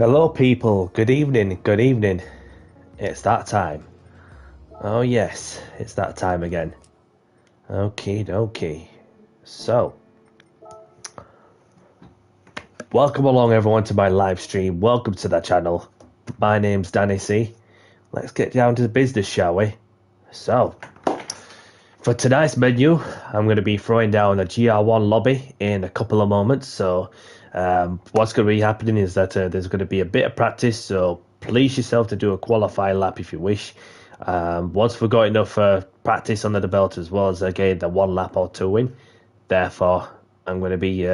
Hello people, good evening, good evening. It's that time. Oh yes, it's that time again. Okie dokie. So, welcome along everyone to my live stream. Welcome to the channel. My name's Danny C. Let's get down to the business, shall we? So, for tonight's menu, I'm going to be throwing down a GR1 lobby in a couple of moments. So, what's going to be happening is that there's going to be a bit of practice. So, please yourself to do a qualifying lap if you wish. Once we've got enough practice under the belt as well as again the one lap or two in, therefore I'm going to be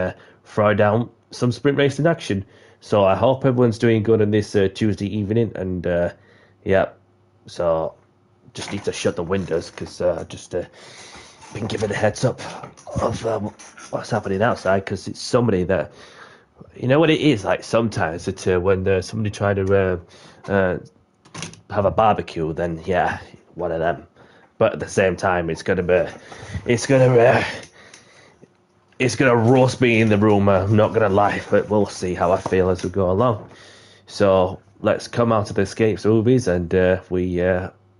throwing down some sprint racing action. So I hope everyone's doing good on this Tuesday evening, and yeah, so just need to shut the windows because just been given a heads up of what's happening outside, because it's somebody that, you know what it is like sometimes that when somebody try to have a barbecue, then yeah, one of them. But at the same time, it's gonna roast me in the room. I'm not gonna lie, but we'll see how I feel as we go along. So let's come out of the Escapes movies and we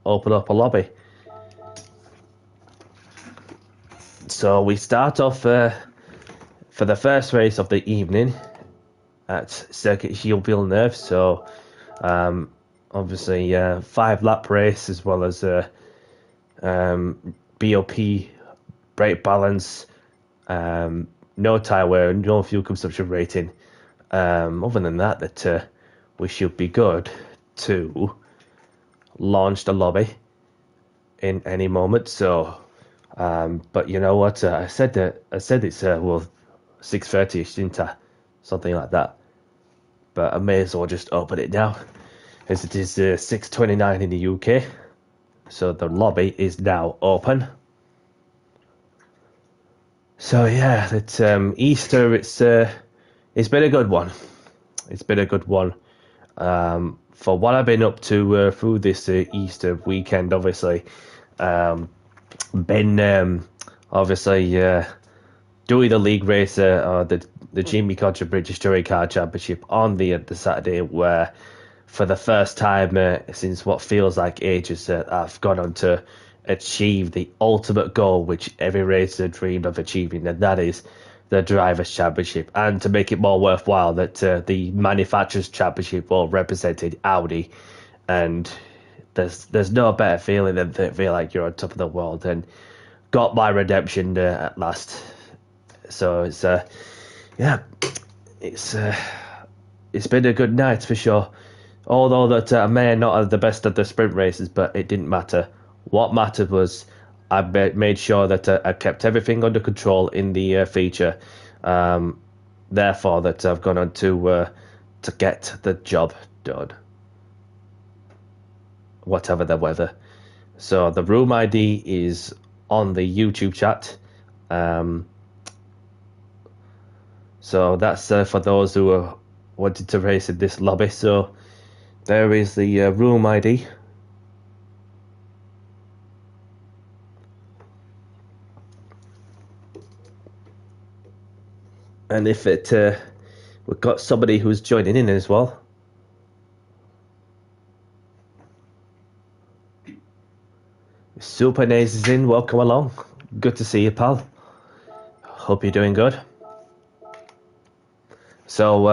open up a lobby. So we start off for the first race of the evening at Circuit Gilles Villeneuve. So obviously 5-lap race as well as BOP, brake balance, no tyre wear, no fuel consumption rating. Other than that, we should be good to launch the lobby in any moment. So, but you know what? I said it's 6:30ish, didn't I? Something like that. But I may as well just open it now, as it is 6:29 in the UK. So the lobby is now open. So yeah, it's Easter. It's been a good one. It's been a good one. For what I've been up to through this Easter weekend, obviously, been obviously doing the league race, the Jimmy Codger British Touring Car Championship on the Saturday, where for the first time since what feels like ages, I've gone on to achieve the ultimate goal, which every racer dreamed of achieving, and that is the Drivers' Championship. And to make it more worthwhile, that the Manufacturers' Championship all represented Audi, and there's no better feeling than to feel like you're on top of the world, and got my redemption at last. So it's yeah, it's been a good night for sure. Although that I may not have the best of the sprint races, but it didn't matter. What mattered was I made sure that I kept everything under control in the feature. Therefore, that I've gone on to get the job done, whatever the weather. So the room ID is on the YouTube chat. So that's for those who wanted to race in this lobby. So there is the room ID. And if we've got somebody who's joining in as well. Super Naze is in. Welcome along. Good to see you, pal. Hope you're doing good. So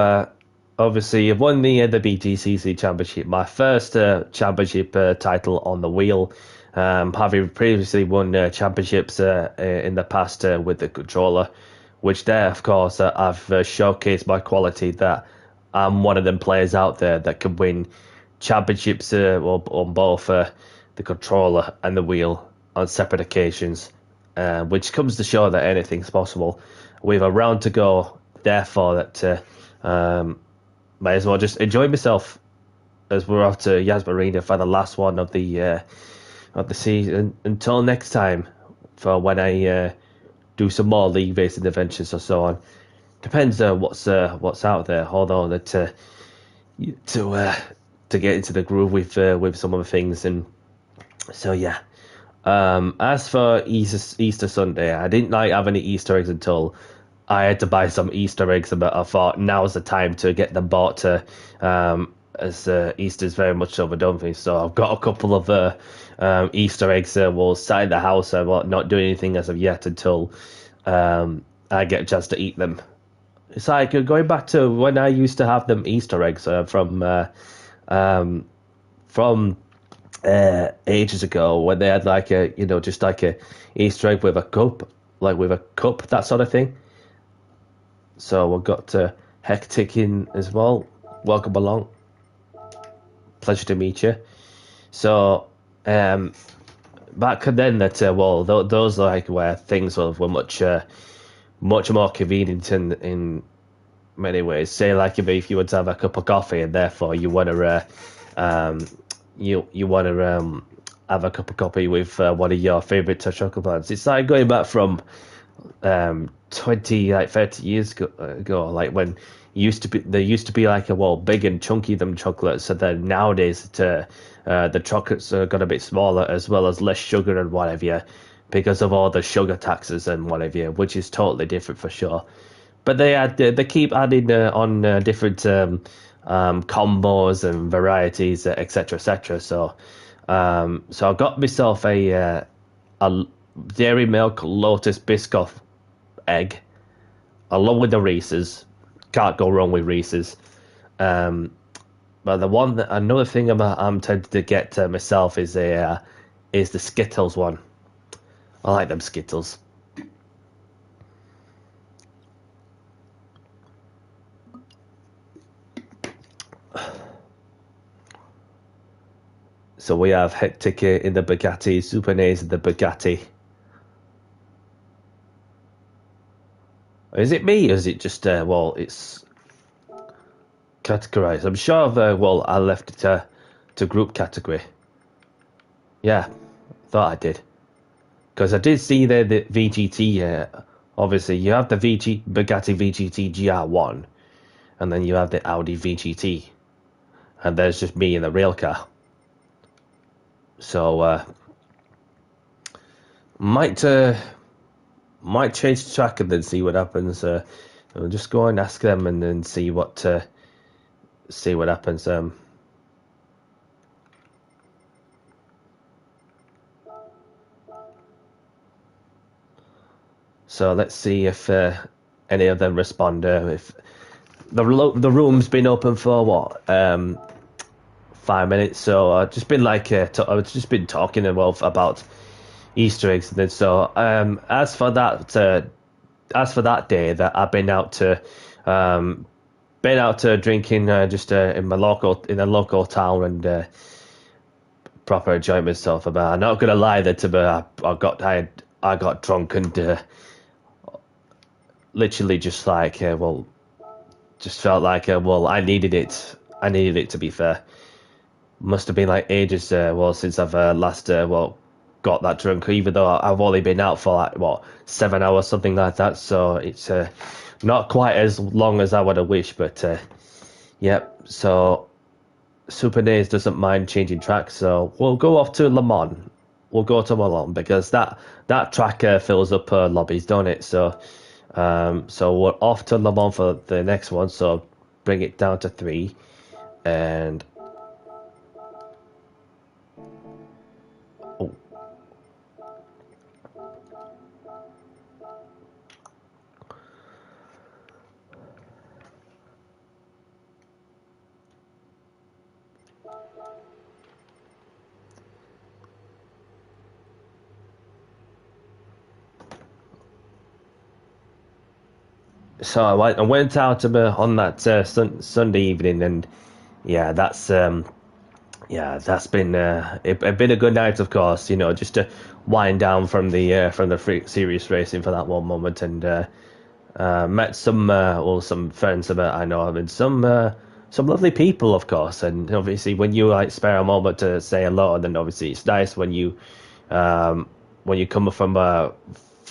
obviously, I've won the BTCC Championship, my first championship title on the wheel. Having previously won championships in the past with the controller, which there, of course, I've showcased my quality that I'm one of them players out there that can win championships on both the controller and the wheel on separate occasions, which comes to show that anything's possible. We have a round to go, therefore that might as well just enjoy myself as we're off to Yas Marina for the last one of the season. Until next time, for when I do some more league racing adventures or so on. Depends what's out there. Although that to get into the groove with some of the things, and so yeah. As for Easter Sunday, I didn't like having any Easter eggs until I had to buy some Easter eggs, but I thought now's the time to get them bought to, as Easter's very much overdone for me. So I've got a couple of Easter eggs. We'll side the house. I will not do anything as of yet until I get a chance to eat them. It's like going back to when I used to have them Easter eggs from ages ago, when they had like a just like a Easter egg with a cup, that sort of thing. So we've got Hectic in as well. Welcome along. Pleasure to meet you. So back then, those like where things were much more convenient in many ways. Say like if you want to have a cup of coffee and therefore you want to you want to have a cup of coffee with one of your favorite chocolate brands. It's like going back from 30 years ago, like when there used to be like big and chunky them chocolates, so then nowadays the chocolates are got a bit smaller as well as less sugar and whatever, because of all the sugar taxes and whatever, which is totally different for sure. But they keep adding on different combos and varieties, etc., etc. So I got myself a Dairy Milk Lotus Biscoff egg, along with the Reese's. Can't go wrong with Reese's. But another thing I'm tempted to get myself is the Skittles one. I like them Skittles. So we have Hectic in the Bugatti, Super Nays in the Bugatti. Is it me, or is it just, it's categorized? I'm sure I left it to group category. Yeah, thought I did. Because I did see there the VGT, obviously you have the Bugatti VGT GR1, and then you have the Audi VGT, and there's just me in the real car. So, might change the track and then see what happens. We'll just go and ask them and then see what happens. So let's see if any of them respond. If the room's been open for what 5 minutes, so I've just been talking about Easter eggs, and then so as for that day that I've been out to drinking just in a local town and proper enjoying myself. But I'm not gonna lie that I got drunk and literally just like just felt like I needed it to be fair. Must have been like ages since I've last got that drunk, even though I've only been out for like 7 hours, something like that. So it's not quite as long as I would have wished, but yep. So Super Nays doesn't mind changing tracks, so we'll go off to Le Mans. We'll go to Le Mans because that track fills up lobbies, don't it? So we're off to Le Mans for the next one. So bring it down to 3, and so I went out on that Sunday evening, and yeah, that's been a good night, of course. Just to wind down from the serious racing for that one moment, and met some friends that I know of, and some lovely people, of course. And obviously, when you spare a moment to say hello, then obviously it's nice when you come from a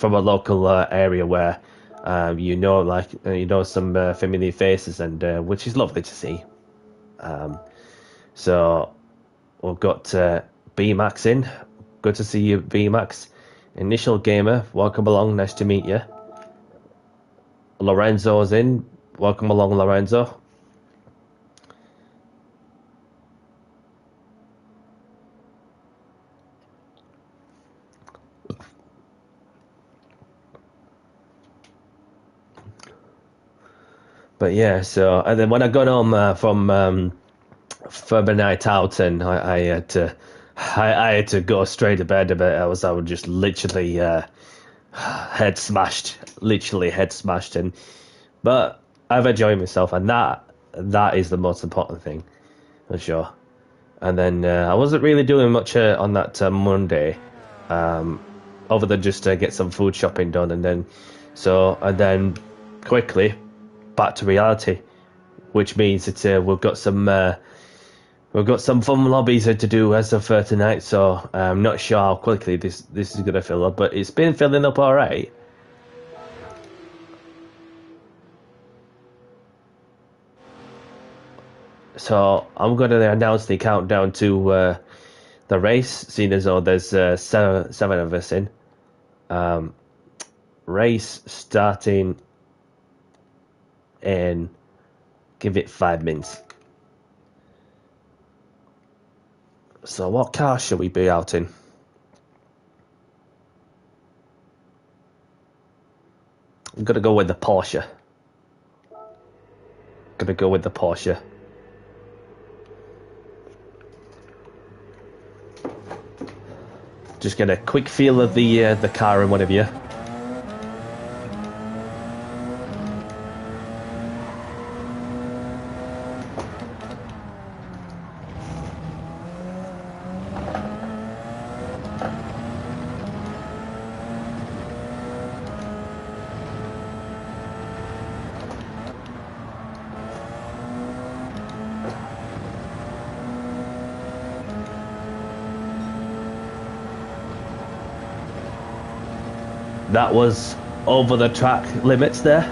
local area where some familiar faces, and which is lovely to see. So we've got B-Max in. Good to see you, B-Max. Initial Gamer, welcome along. Nice to meet you. Lorenzo's in. Welcome along, Lorenzo. But yeah, so and then when I got home from the night out, and I had to go straight to bed a bit. I was just literally head smashed, and but I've enjoyed myself, and that is the most important thing for sure. And then I wasn't really doing much on that Monday, other than just to get some food shopping done, and then quickly back to reality, which means that we've got some fun lobbies to do as of tonight. So I'm not sure how quickly this is gonna fill up, but it's been filling up all right. So I'm going to announce the countdown to the race, seeing as though there's seven of us in. Race starting in, give it 5 minutes. So what car should we be out in? I'm going to go with the Porsche. Just get a quick feel of the car in one of you. That was over the track limits there.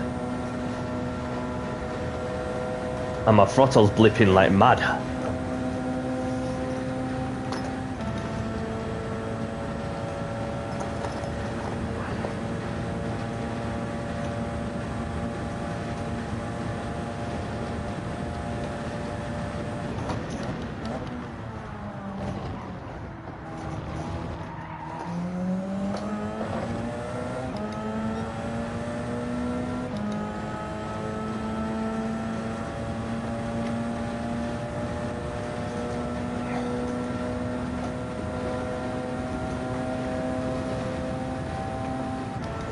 And my throttle's blipping like mad.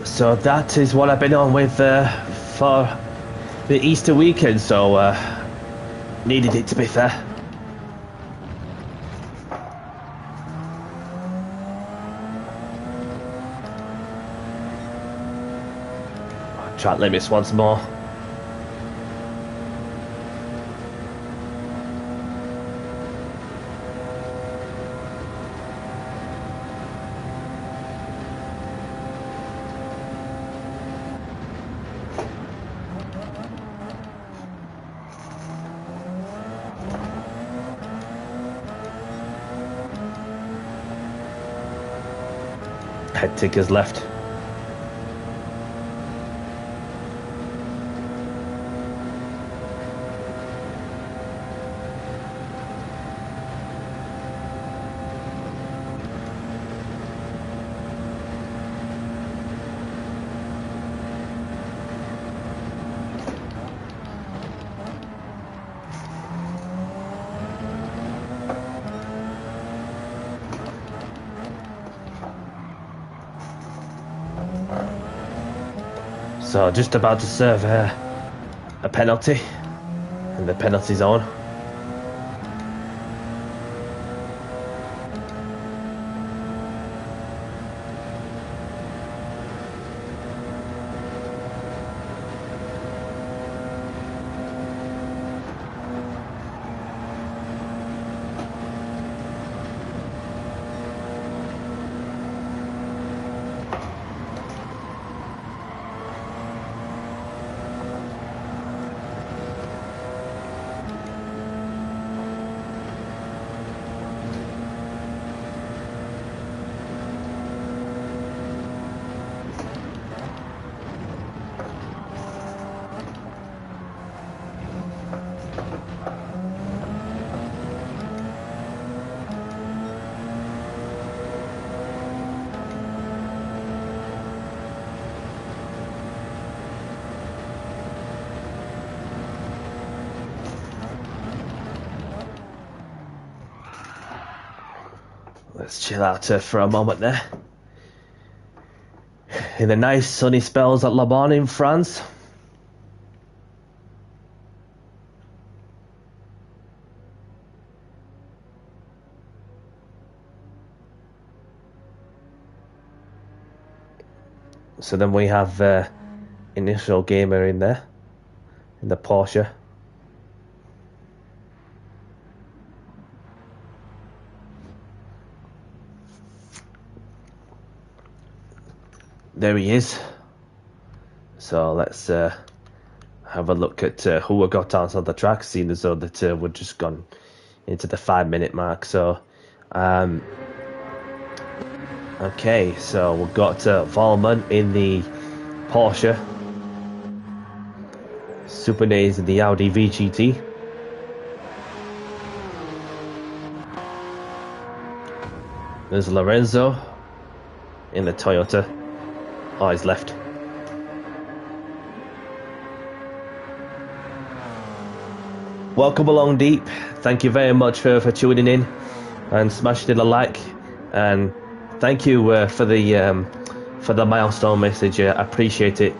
So that is what I've been on with for the Easter weekend, so needed it, to be fair. Track limits once more. Head tickers left. So just about to serve a penalty in the penalty zone. Let's chill out for a moment there. In the nice sunny spells at Le Mans in France. So then we have initial gamer in there, in the Porsche. There he is. So let's have a look at who we got out on the track, seeing as though that we've just gone into the 5-minute mark. So, okay, so we've got Vollmann in the Porsche, Super Days in the Audi VGT. There's Lorenzo in the Toyota. Oh, he's left. Welcome along, Deep. Thank you very much for tuning in and smashing a like. And thank you for the milestone message. I appreciate it.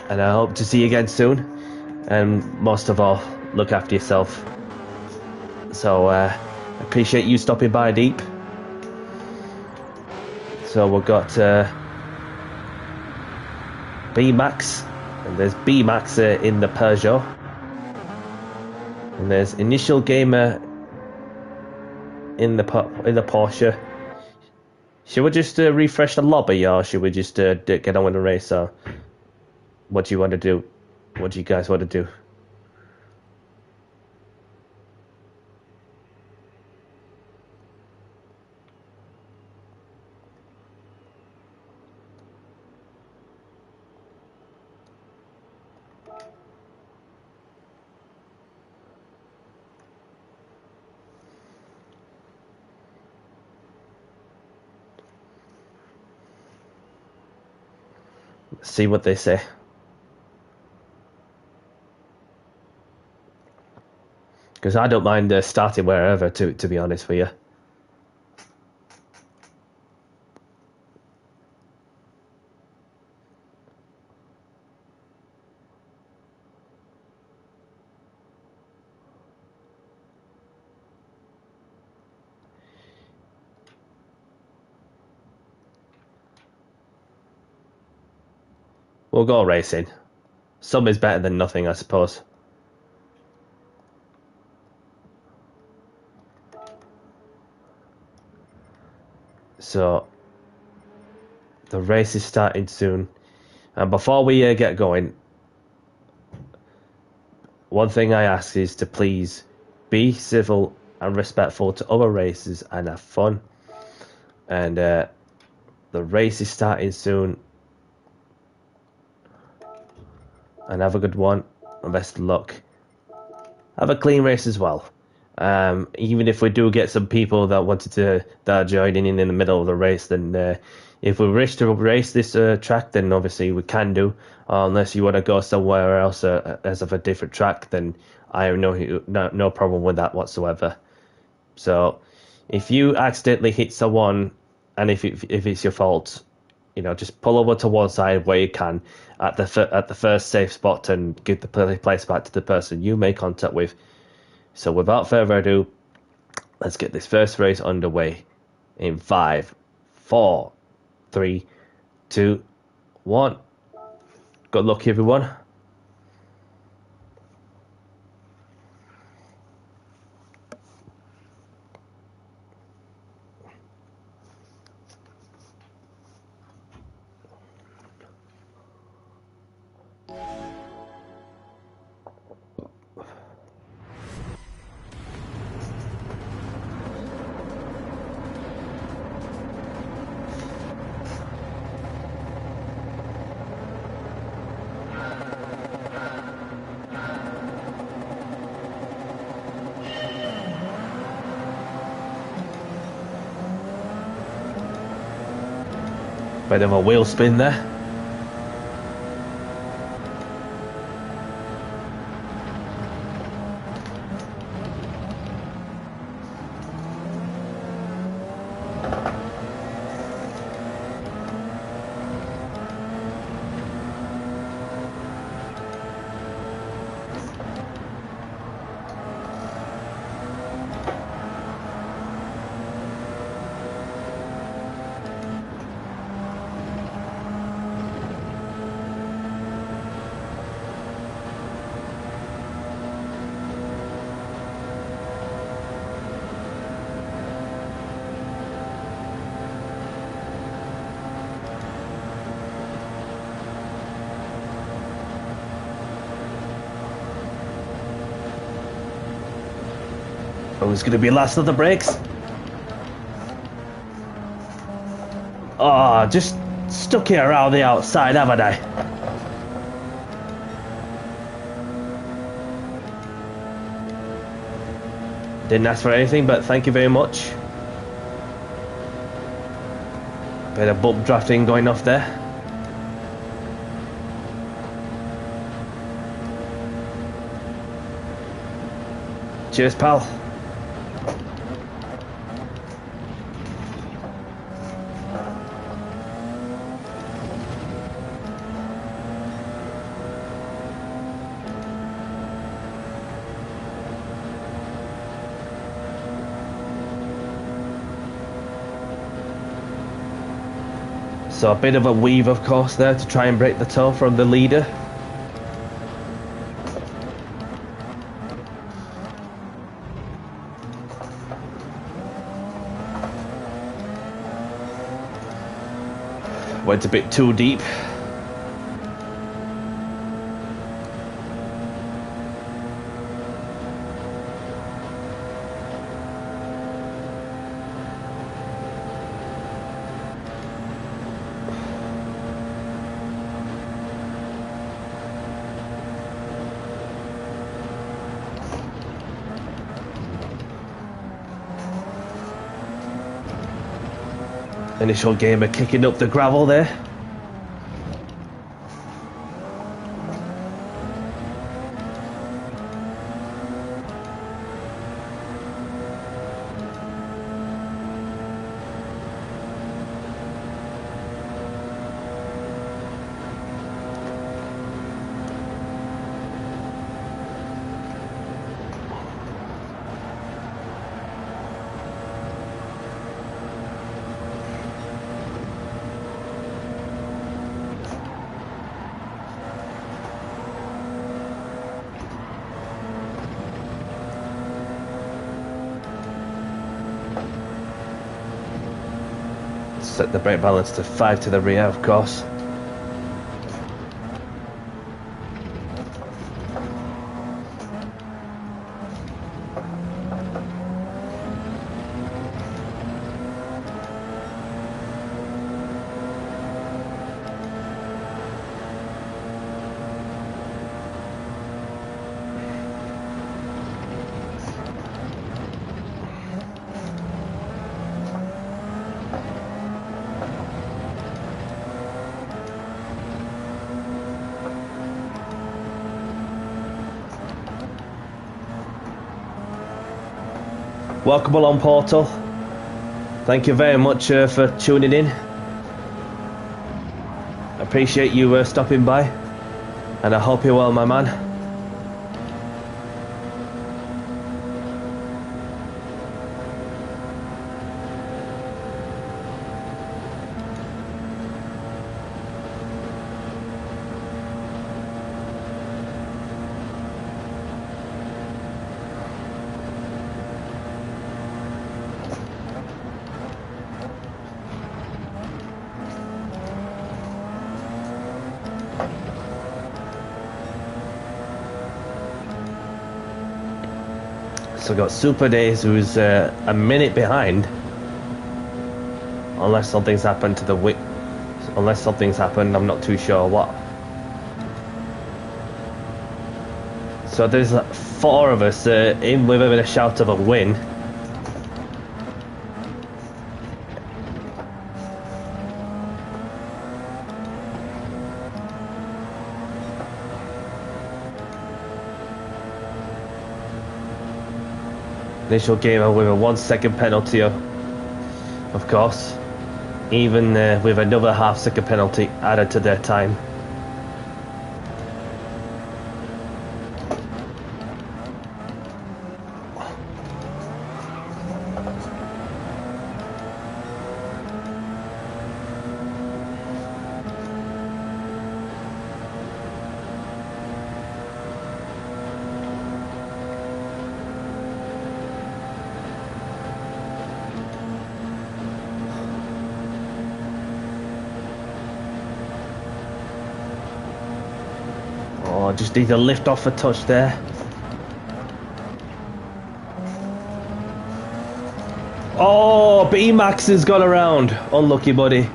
And I hope to see you again soon. And most of all, look after yourself. So appreciate you stopping by, Deep. So we've got B-Max, and there's B-Max in the Peugeot, and there's Initial Gamer in the Porsche. Should we just refresh the lobby, or should we just get on with the race? Or what do you want to do? What do you guys want to do? See what they say. Because I don't mind starting wherever, to be honest with you. We'll go racing. Some is better than nothing, I suppose. So, the race is starting soon. And before we get going, one thing I ask is to please be civil and respectful to other races and have fun. And the race is starting soon. And have a good one, and best of luck. Have a clean race as well. Even if we do get some people that are joining in the middle of the race, then if we wish to race this track, then obviously we can do. Unless you want to go somewhere else as of a different track, then I have no problem with that whatsoever. So if you accidentally hit someone, and if it's your fault, just pull over to one side where you can at the first safe spot and give the place back to the person you made contact with. So without further ado, let's get this first race underway in 5, 4, 3, 2, 1. Good luck, everyone. Bit of a wheel spin there. Who's going to be last of the brakes? Oh, just stuck here around the outside, haven't I? Didn't ask for anything, but thank you very much. Bit of bump drafting going off there. Cheers, pal. So a bit of a weave, of course, there to try and break the toe from the leader. Went a bit too deep. Initial gamer kicking up the gravel there. Set the brake balance to 5 to the rear, of course. Welcome along, Portal. Thank you very much for tuning in. Appreciate you stopping by, and I hope you're well, my man. So got Super Days, who's a minute behind, unless something's happened to the unless something's happened, I'm not too sure what. So there's 4 of us in with a shout of a win. Initial gamer with a 1-second penalty, of course, even with another half-second penalty added to their time. Just need to lift off a touch there. Oh, B-Max has gone around. Unlucky, buddy.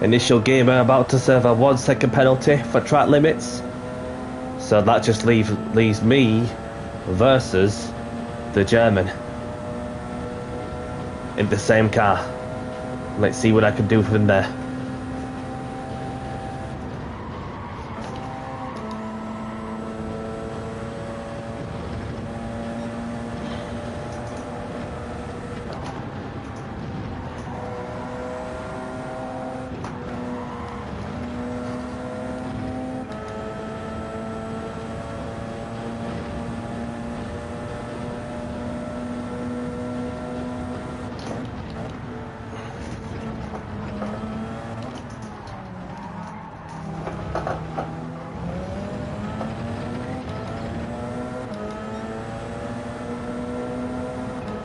Initial gamer about to serve a 1 second penalty for track limits. So that just leaves me versus the German in the same car. Let's see what I can do from there.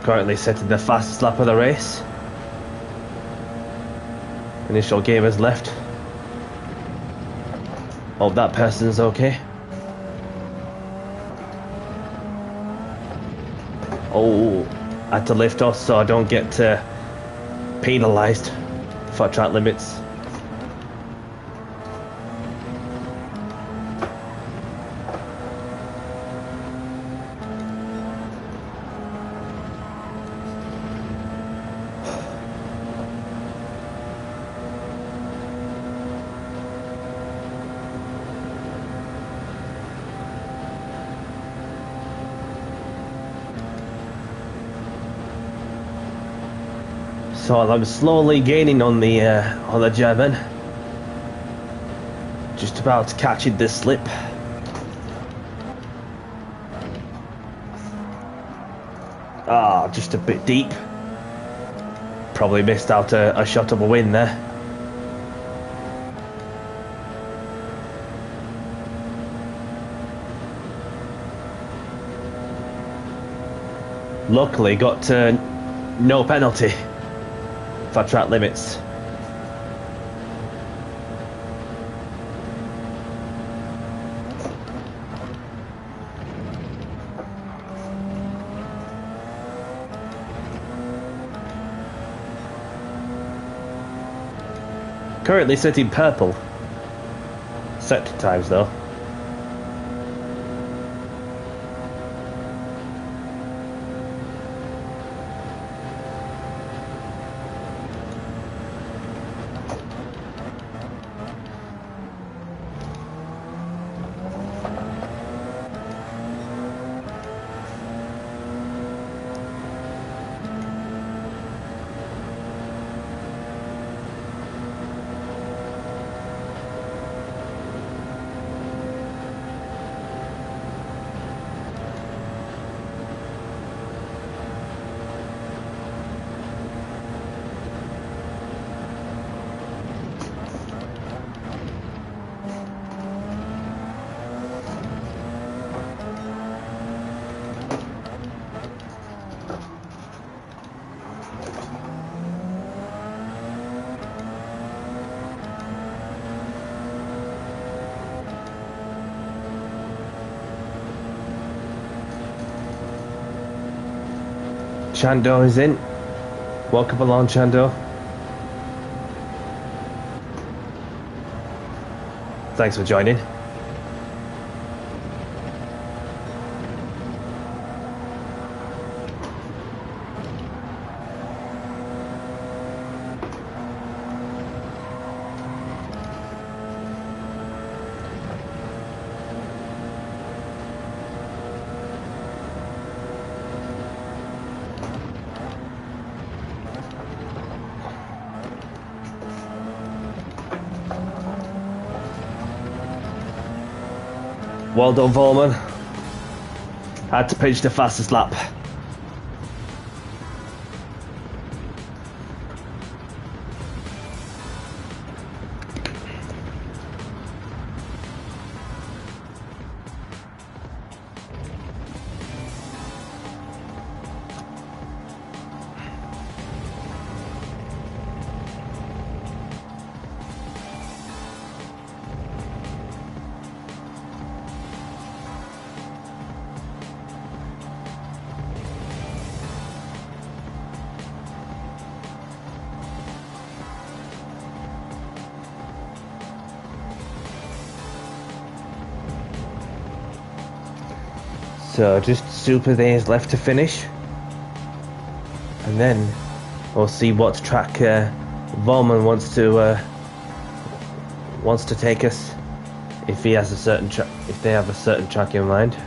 Currently setting the fastest lap of the race. Initial gamers left. Hope that person's okay. Oh, I had to lift off so I don't get penalised for track limits. So I'm slowly gaining on the German. Just about to catch it this slip. Ah, just a bit deep. Probably missed out a shot of a win there. Luckily got no penalty for track limits. Currently sitting purple. Set times though. Chando is in. Welcome along, Chando. Thanks for joining. Well done, Volman. Had to pitch the fastest lap. So just super days left to finish, and then we'll see what track Volman wants to take us. If he has a certain track, if they have a certain track in mind.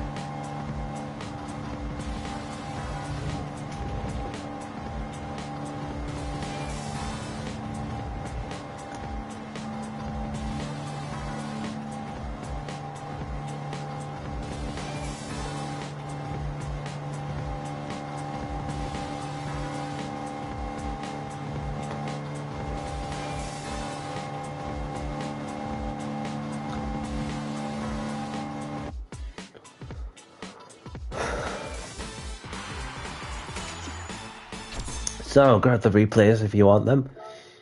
So grab the replays if you want them.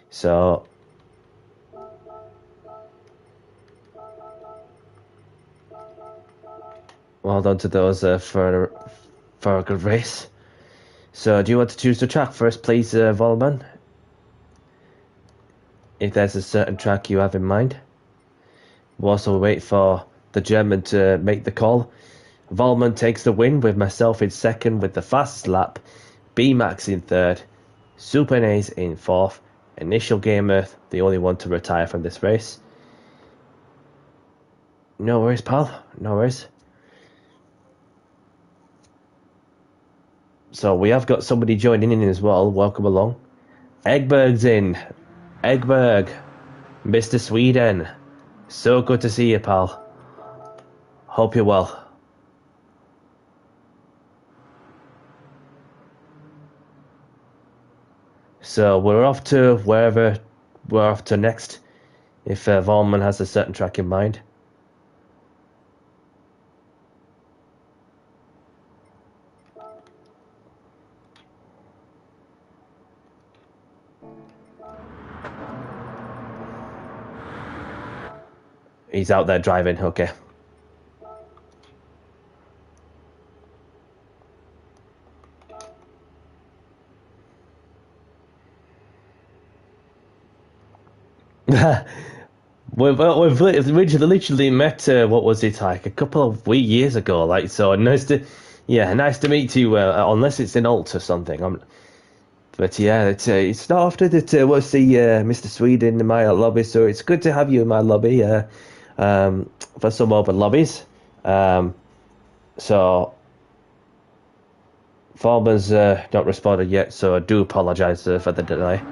So well done to those for a good race. So do you want to choose the track first, please, Volman? If there's a certain track you have in mind. We'll also wait for the German to make the call. Volman takes the win with myself in second with the fastest lap. B-Max in third. Super Nays in fourth. Initial Gamer, the only one to retire from this race. No worries, pal. No worries. So we have got somebody joining in as well. Welcome along. Eggberg's in. Eggberg. Mr. Sweden. So good to see you, pal. Hope you're well. So we're off to wherever we're off to next, if Volman has a certain track in mind. He's out there driving, okay. we've literally met, what was it, like a couple of years ago, like, so nice to meet you, unless it's in Alt or something. But yeah, it's not often that we'll see Mr. Sweden in my lobby, so it's good to have you in my lobby for some open lobbies. So Farmer's not responded yet, so I do apologise for the delay.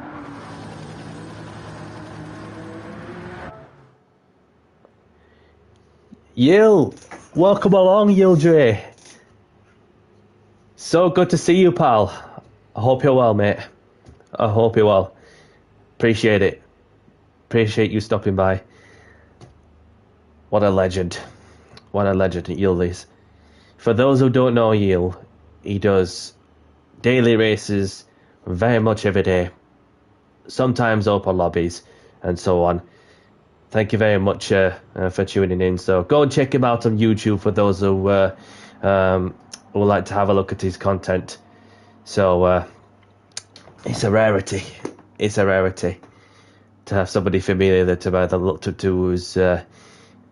Yil, welcome along, Yildre. So good to see you, pal. I hope you're well, mate. I hope you're well. Appreciate it. Appreciate you stopping by. What a legend. What a legend Yil is. For those who don't know Yil, he does daily races very much every day. Sometimes open lobbies and so on. Thank you very much for tuning in. So go and check him out on YouTube for those who would like to have a look at his content. So it's a rarity. It's a rarity to have somebody familiar that I've either looked up to who's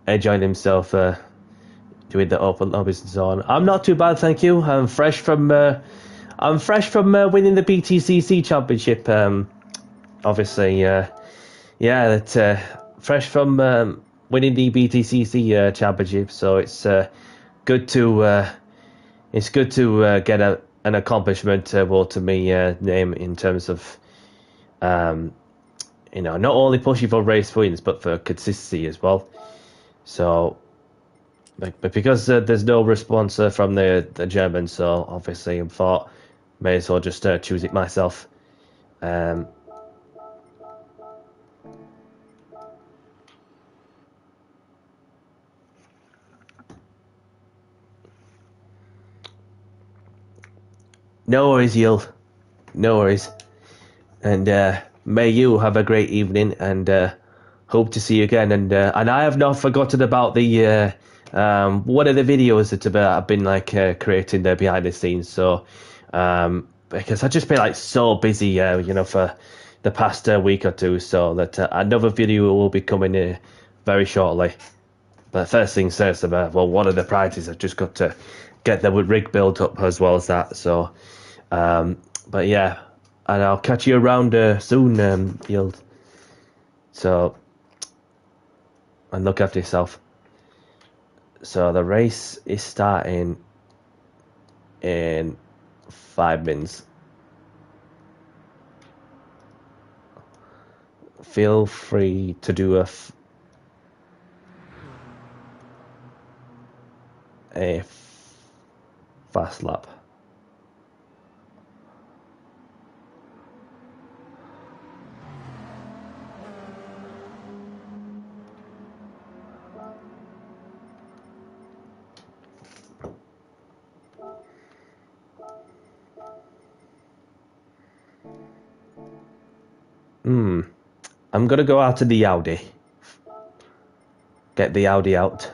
enjoying himself doing the open lobbies and so on. I'm not too bad, thank you. I'm fresh from winning the BTCC championship. Obviously, fresh from winning the BTCC championship. So it's good to get an accomplishment to me name in terms of not only pushing for race wins but for consistency as well. So, but because there's no response from the Germans, so obviously I thought may as well just choose it myself. No worries, Yil. No worries. And may you have a great evening, and hope to see you again. And I have not forgotten about the one of the videos that I've been creating there behind the scenes. So because I've just been so busy, for the past week or two. So that another video will be coming very shortly. But first things first, one of the prizes I've just got to get the rig built up as well as that. So, but yeah, and I'll catch you around soon, Yield. So, and look after yourself. So the race is starting in 5 minutes. Feel free to do a fast lap. I'm gonna go out to the Audi. Get the Audi out.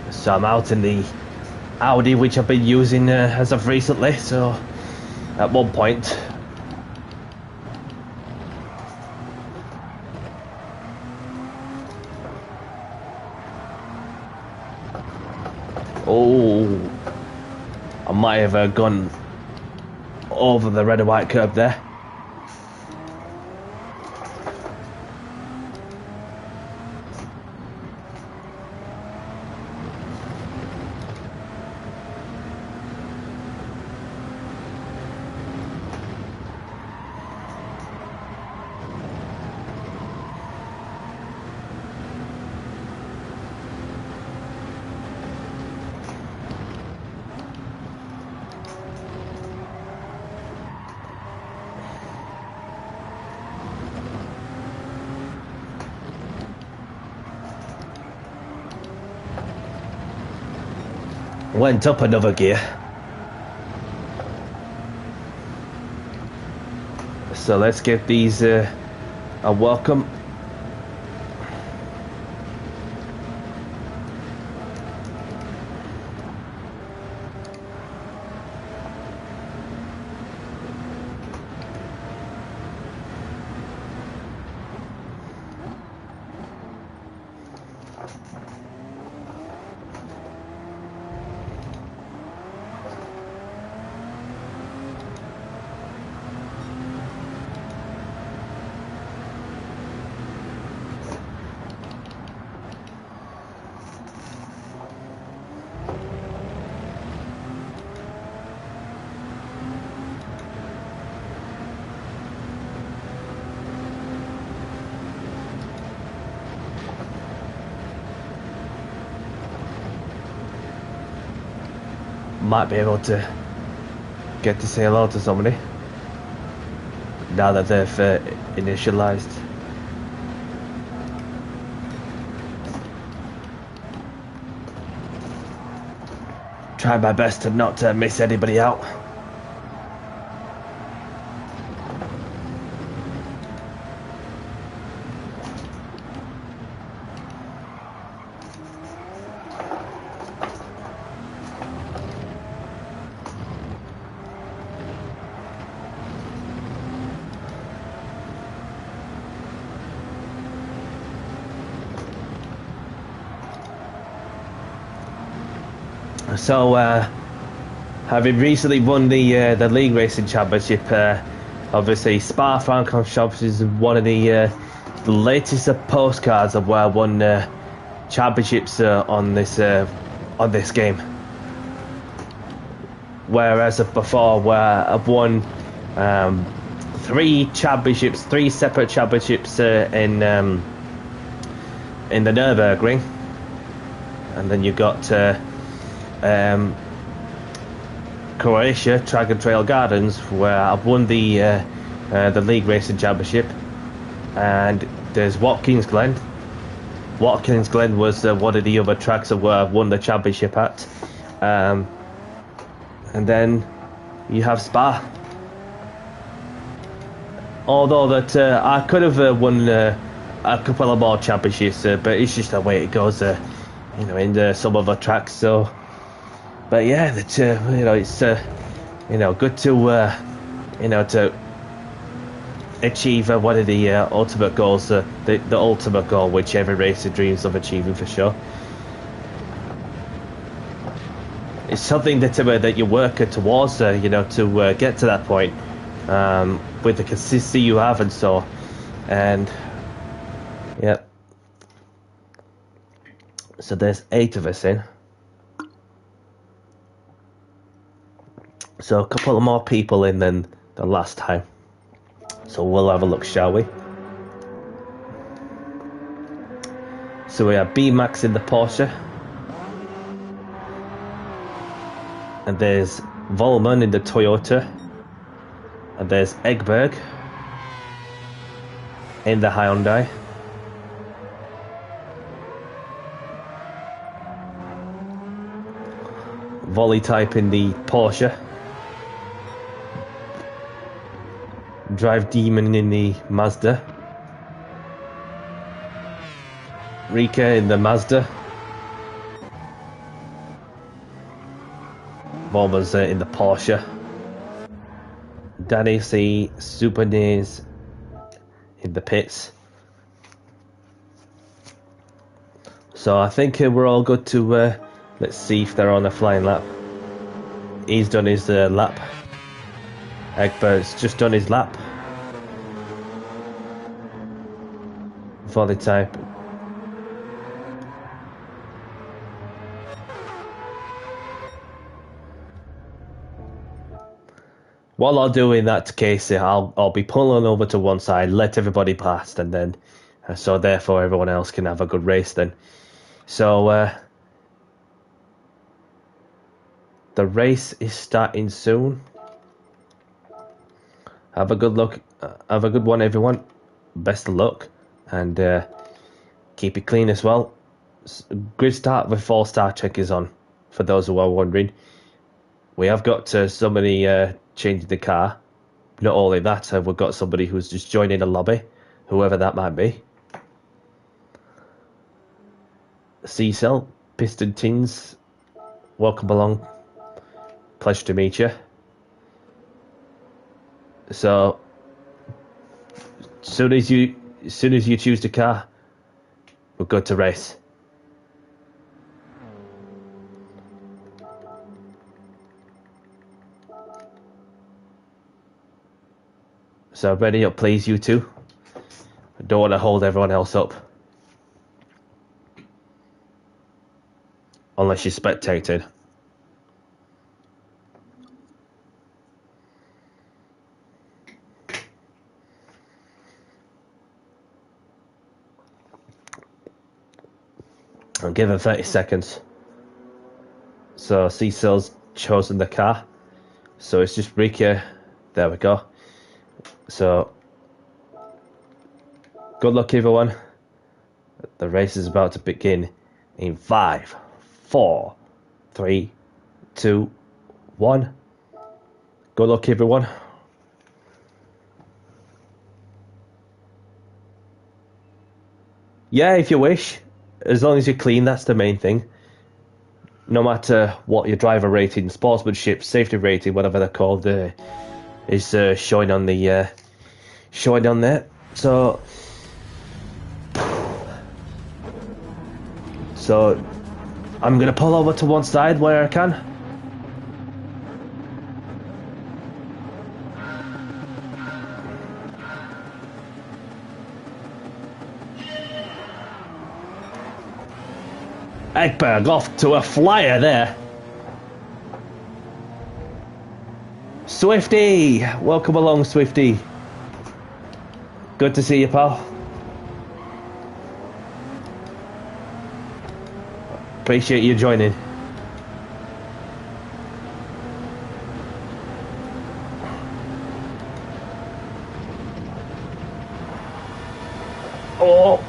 So I'm out in the Audi, which I've been using as of recently. So at one point, I might have gone over the red and white curb there. Went up another gear. So let's give these a welcome. Might be able to get to say hello to somebody now that they've initialized. Try my best to not miss anybody out. So, having recently won the League Racing Championship, obviously Spa-Francorchamps is one of the latest postcards of where I won championships on this game. Whereas before, where I've won 3 separate championships in in the Nürburgring, and then you got Croatia Track and Trail Gardens, where I've won the League Racing Championship, and there's Watkins Glen. Watkins Glen was one of the other tracks that I've won the championship at, and then you have Spa. Although that I could have won a couple of more championships, but it's just the way it goes, you know, in some other tracks. So, but yeah, that you know, it's you know, good to you know, to achieve one of the ultimate goals, the ultimate goal, which every racer dreams of achieving for sure. It's something that that you work towards, you know, to get to that point, with the consistency you have and so, and yeah. So there's 8 of us in. So a couple of more people in than the last time. So we'll have a look, shall we? So we have B-Max in the Porsche. And there's Volman in the Toyota. And there's Egberg in the Hyundai. Volley Type in the Porsche. Drive Demon in the Mazda. Rika in the Mazda. Volvo's in the Porsche. Danny C. Super Niz in the pits. So I think we're all good to let's see if they're on a flying lap. He's done his lap. Egbert's just done his lap. Volley Type. What I'll do in that case, I'll be pulling over to one side, let everybody pass, and then so therefore everyone else can have a good race then. So the race is starting soon. Have a good look. Have a good one, everyone. Best of luck, and keep it clean as well. Grid start with 4 star checkers on, for those who are wondering. We have got somebody changing the car. Not only that, we've got somebody who's just joining the lobby, whoever that might be. C-Cell, Piston Tins, welcome along. Pleasure to meet you. So, as soon as you choose the car, we're good to race. So ready up, please, you two. I don't want to hold everyone else up. Unless you're spectating. I'll give him 30 seconds. So C-Cell's chosen the car. So it's just Rika. There we go. So good luck, everyone. The race is about to begin in 5, 4, 3, 2, 1. Good luck, everyone. Yeah, if you wish. As long as you're clean, that's the main thing. No matter what your driver rating, sportsmanship, safety rating, whatever they're called, is showing on the showing on there. So I'm gonna pull over to one side where I can. Egberg off to a flyer there. Swifty, welcome along, Swifty. Good to see you, pal. Appreciate you joining. Oh!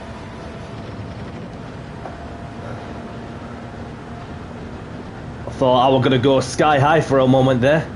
I thought I was going to go sky high for a moment there.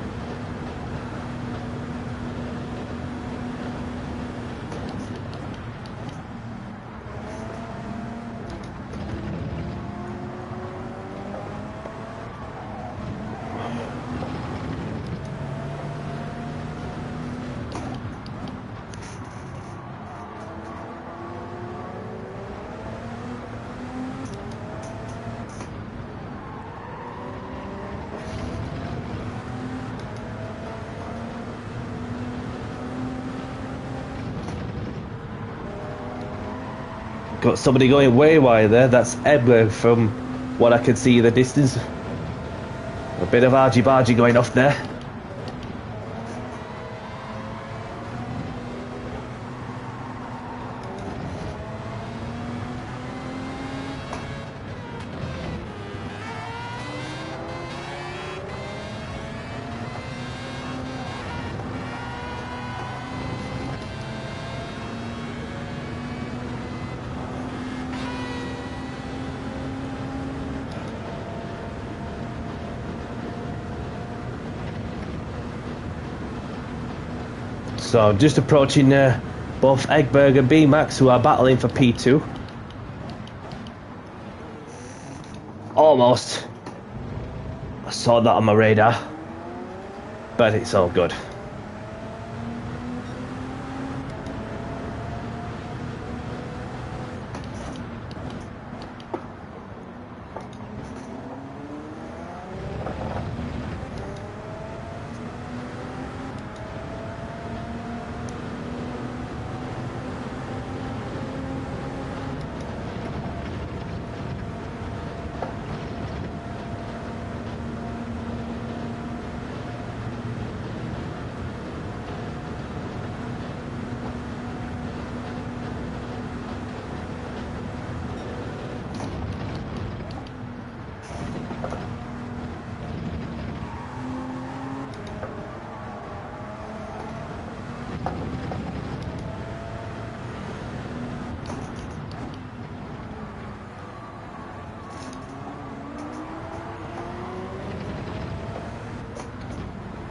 Got somebody going way wide there. That's Edward from what I can see in the distance. A bit of argy-bargy going off there. So just approaching both Egberg and B-Max, who are battling for P2. Almost. I saw that on my radar, but it's all good.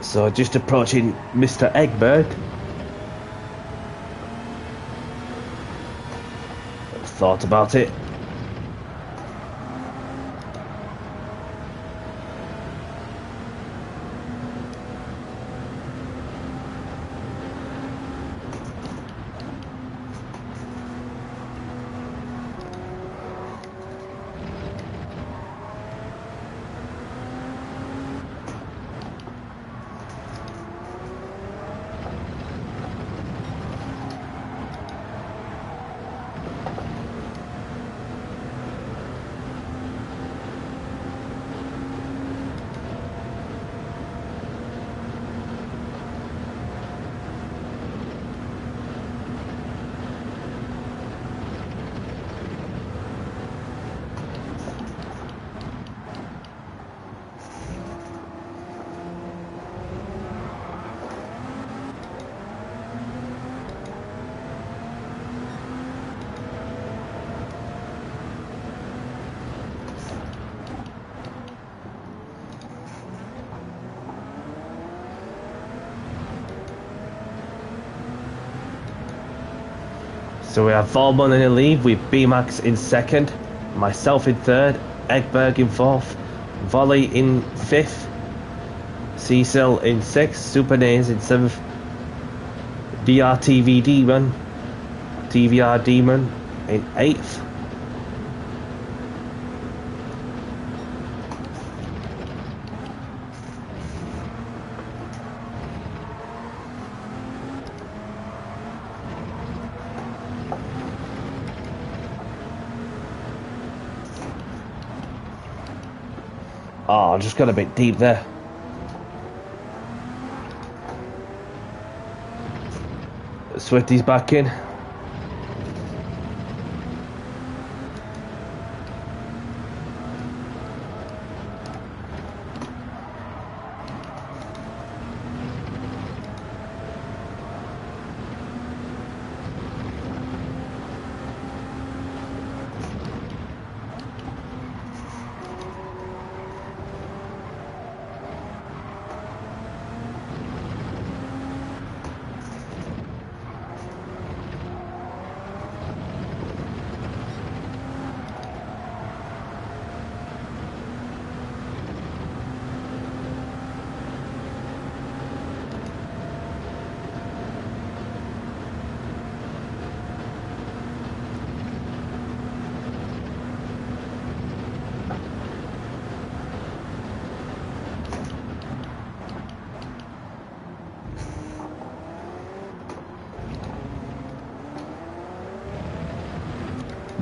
So just approaching Mr. Egberg. Thought about it. So we have Volman in the lead with B-Max in second, myself in third, Egberg in fourth, Volley in fifth, Cecil in sixth, Super Nays in seventh, DRTV Demon, DVR Demon in eighth. Oh, I just got a bit deep there. Swifty's back in.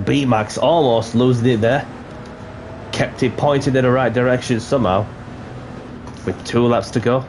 B-Max almost losing it there. Kept it pointed in the right direction somehow. With 2 laps to go.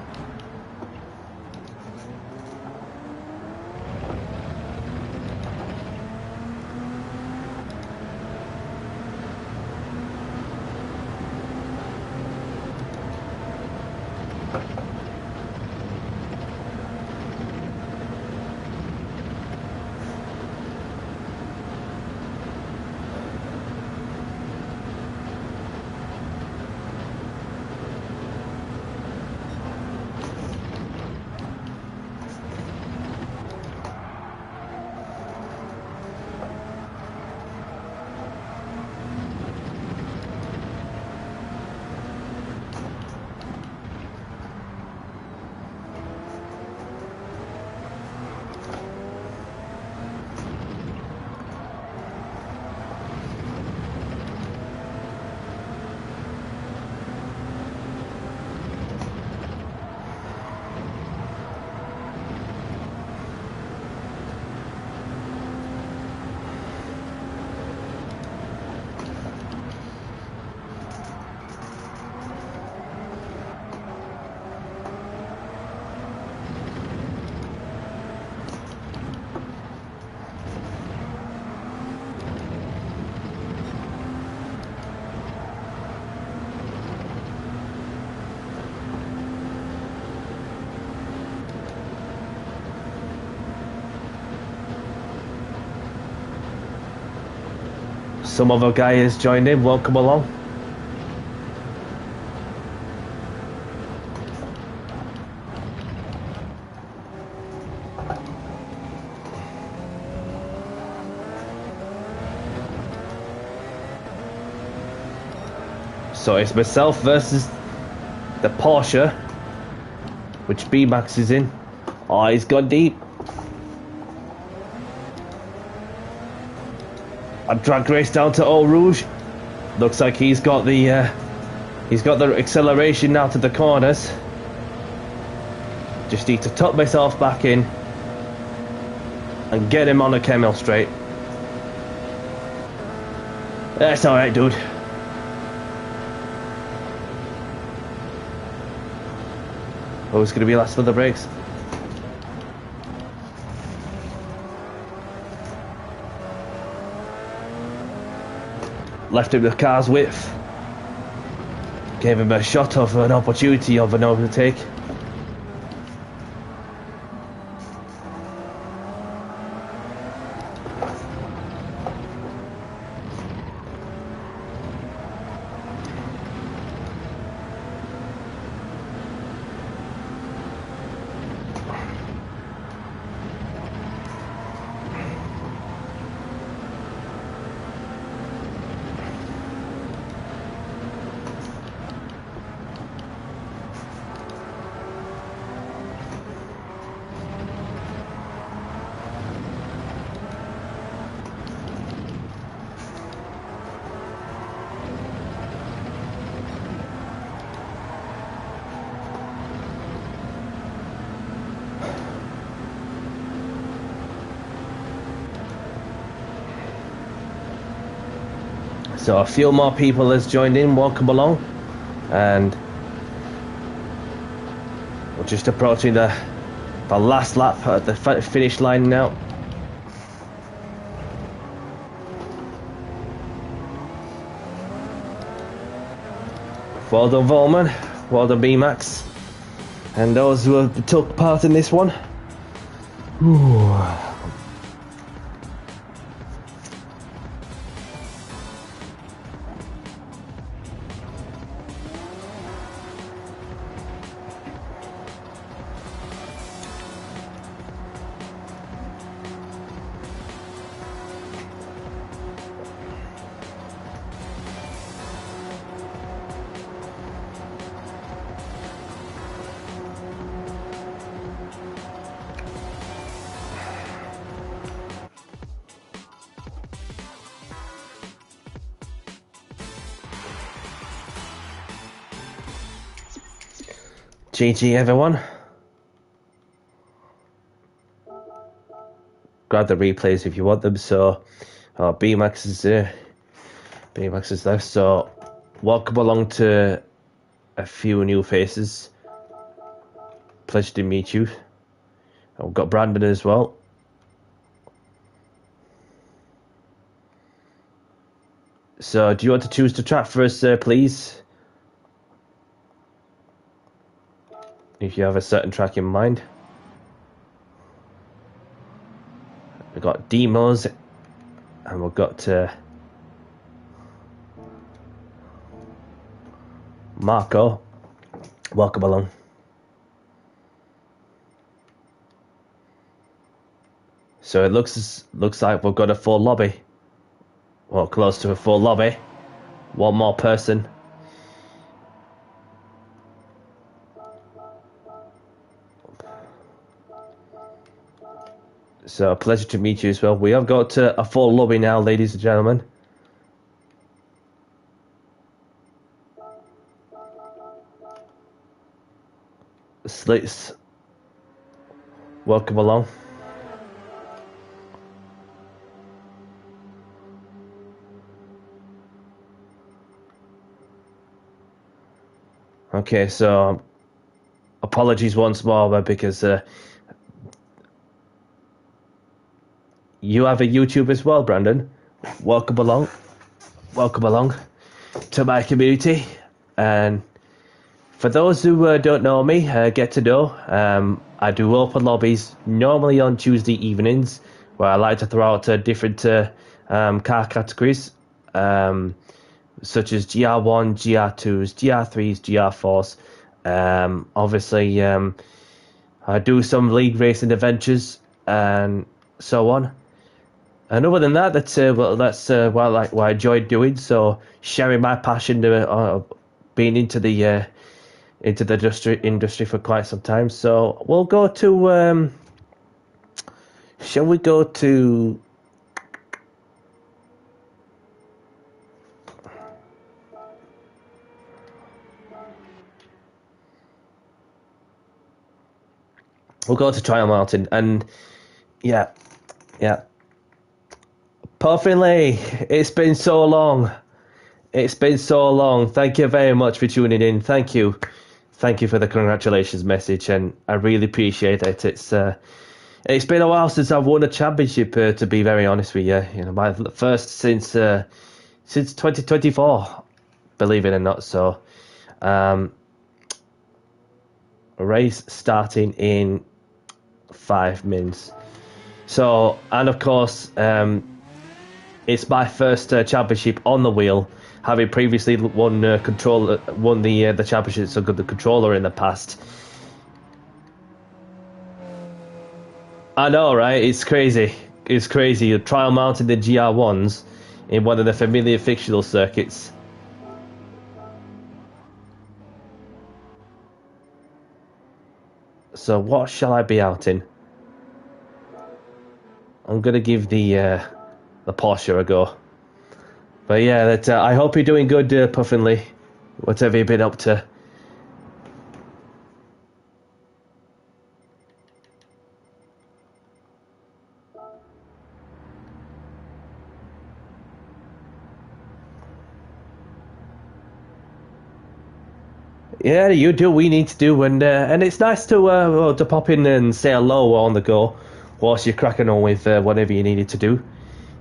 Some other guy has joined in. Welcome along. So it's myself versus the Porsche, which B-Max is in. Oh, he's gone deep. A drag race down to Eau Rouge. Looks like he's got the acceleration now to the corners. Just need to tuck myself back in and get him on a Kemmel straight. That's alright, dude. Who's gonna be last for the brakes? Left him the car's width. Gave him a shot of an opportunity of an overtake. So a few more people has joined in. Welcome along, and we're just approaching the last lap at the finish line now. Well done, Volman. Well done, B-Max, and those who have took part in this one. Ooh. GG everyone. Grab the replays if you want them. So Oh, BMAX is there. BMAX is there. So, welcome along to a few new faces. Pleasure to meet you. And we've got Brandon as well. So, do you want to choose the track for us, please? If you have a certain track in mind. We've got Demos, and we've got Marco. Welcome along. So it looks like we've got a full lobby. Well, close to a full lobby. One more person. So, pleasure to meet you as well. We have got a full lobby now, ladies and gentlemen. Slits, welcome along. Okay, so apologies once more, because you have a YouTube as well, Brandon. Welcome along. Welcome along to my community. And for those who don't know me, get to know, I do open lobbies normally on Tuesday evenings, where I like to throw out different car categories, such as GR1, GR2s, GR3s, GR4s. Obviously, I do some league racing adventures and so on. And other than that, that's what I enjoy doing. So sharing my passion to being into the industry for quite some time. So we'll go to. Shall we go to? We'll go to Trial Mountain, and yeah. Puffinley, it's been so long. It's been so long. Thank you very much for tuning in. Thank you for the congratulations message, and I really appreciate it. It's been a while since I've won a championship. To be very honest with you, my first since 2024, believe it or not. So, a race starting in 5 minutes. So, and of course, it's my first championship on the wheel, having previously won the championship, so good the controller in the past. I know, right? It's crazy. It's crazy. You trial mounting the GR1s in one of the familiar fictional circuits. So what shall I be out in? I'm gonna give the Porsche a go. But yeah, I hope you're doing good, Puffinley. Whatever you've been up to. Yeah, you do. We need to do, and it's nice to pop in and say hello on the go, whilst you're cracking on with whatever you needed to do.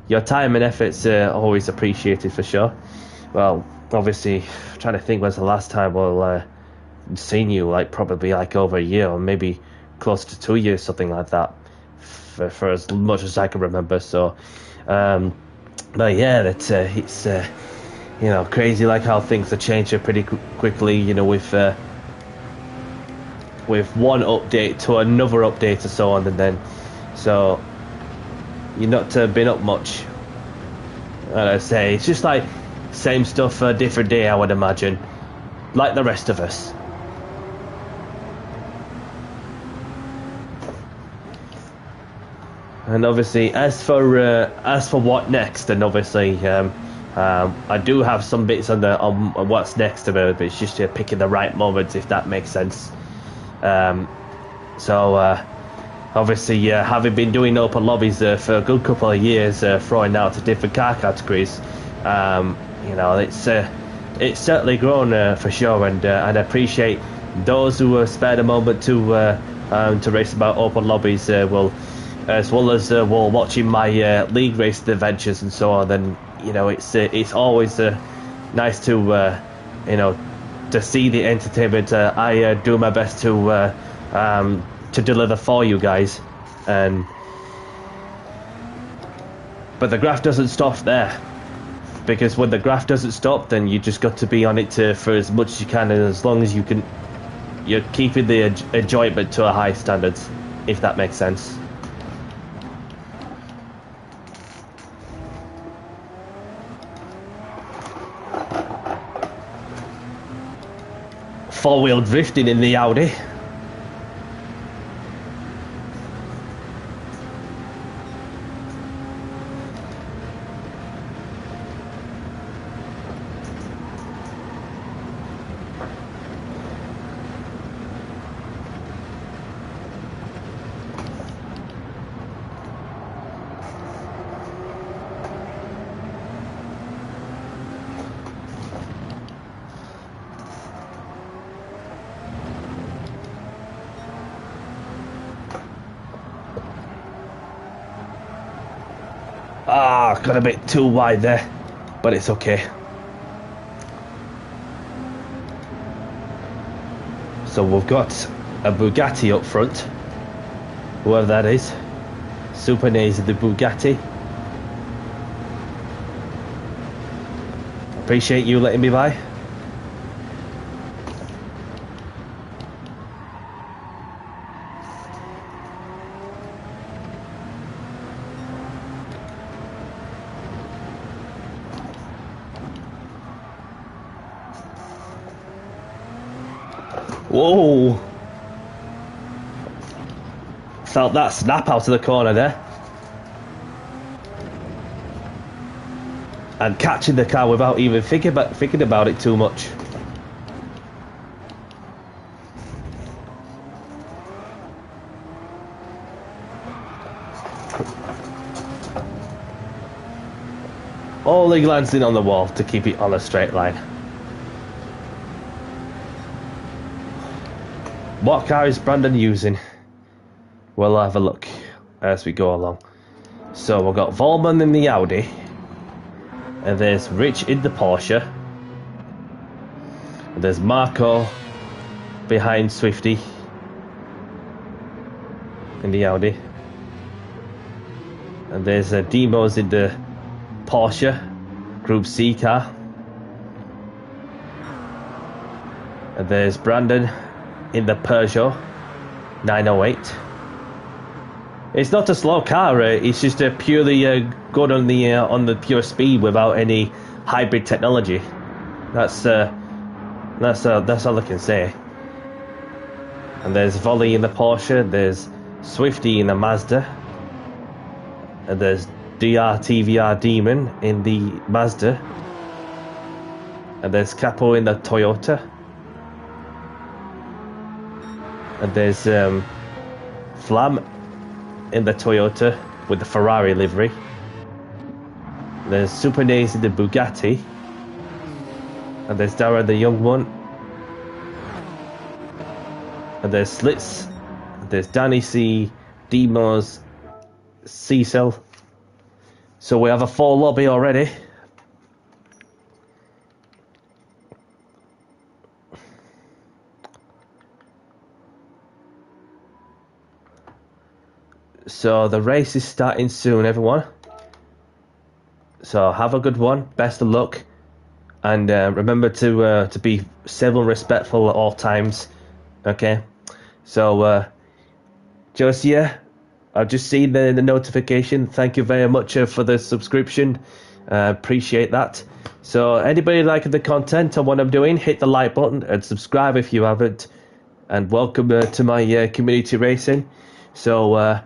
Your time and efforts are always appreciated for sure. Well, obviously, I'm trying to think when's the last time I've seen you, probably over a year, or maybe close to 2 years, something like that, for as much as I can remember. So, but yeah, it's crazy how things are changing pretty quickly. With one update to another update and so on, and then so. You're not been up much. And I say it's just same stuff for a different day, I would imagine, like the rest of us. And obviously, as for what next, and obviously, I do have some bits on what's next about it, but it's just picking the right moments, if that makes sense. So Obviously, having been doing open lobbies for a good couple of years, throwing out to different car categories, you know, it's certainly grown for sure, and I appreciate those who spared a moment to race about open lobbies, will, as well as while watching my league race adventures and so on. Then you know, it's always nice to you know, to see the entertainment. I do my best to deliver for you guys, and but the graph doesn't stop there, because when the graph doesn't stop, then you just got to be on it for as much as you can, and as long as you can, you're keeping the enjoyment to a high standards, if that makes sense. Four-wheel drifting in the Audi. Got a bit too wide there, but it's okay. So we've got a Bugatti up front, whoever that is. Super Nays of the Bugatti. Appreciate you letting me by. Whoa! Felt that snap out of the corner there. And catching the car without even thinking about it too much. Only glancing on the wall to keep it on a straight line. What car is Brandon using? We'll have a look as we go along. So we've got Volman in the Audi, and there's Rich in the Porsche, and there's Marco behind Swifty in the Audi, and there's Demos in the Porsche Group C car, and there's Brandon in the Peugeot 908. It's not a slow car, it's just a purely good on the pure speed without any hybrid technology. That's all I can say. And there's Volley in the Porsche, there's Swifty in the Mazda, and there's DRTVR Demon in the Mazda, and there's Capo in the Toyota, and there's Flam in the Toyota with the Ferrari livery. There's Super Nays in the Bugatti, and there's Dara the young one, and there's Slits, there's Danny C, Demos, Cecil. So we have a full lobby already. So the race is starting soon, everyone. So have a good one, best of luck, and remember to be civil and respectful at all times. Okay. So Josiah, I've just seen the notification. Thank you very much for the subscription. Appreciate that. So anybody liking the content or what I'm doing, hit the like button and subscribe if you haven't. And welcome to my community racing. So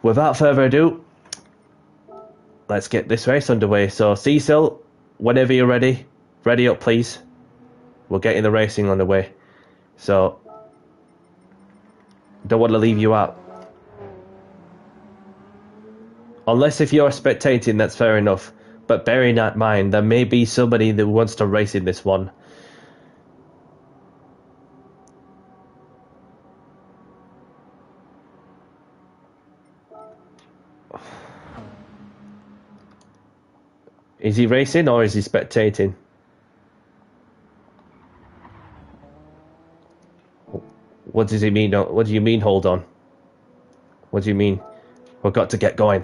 without further ado, let's get this race underway. So Cecil, whenever you're ready, ready up please. We're getting the racing underway. So don't want to leave you out. Unless if you're spectating, that's fair enough. But bearing that in mind, there may be somebody that wants to race in this one. Is he racing or is he spectating? What does he mean? What do you mean, hold on? What do you mean? We've got to get going.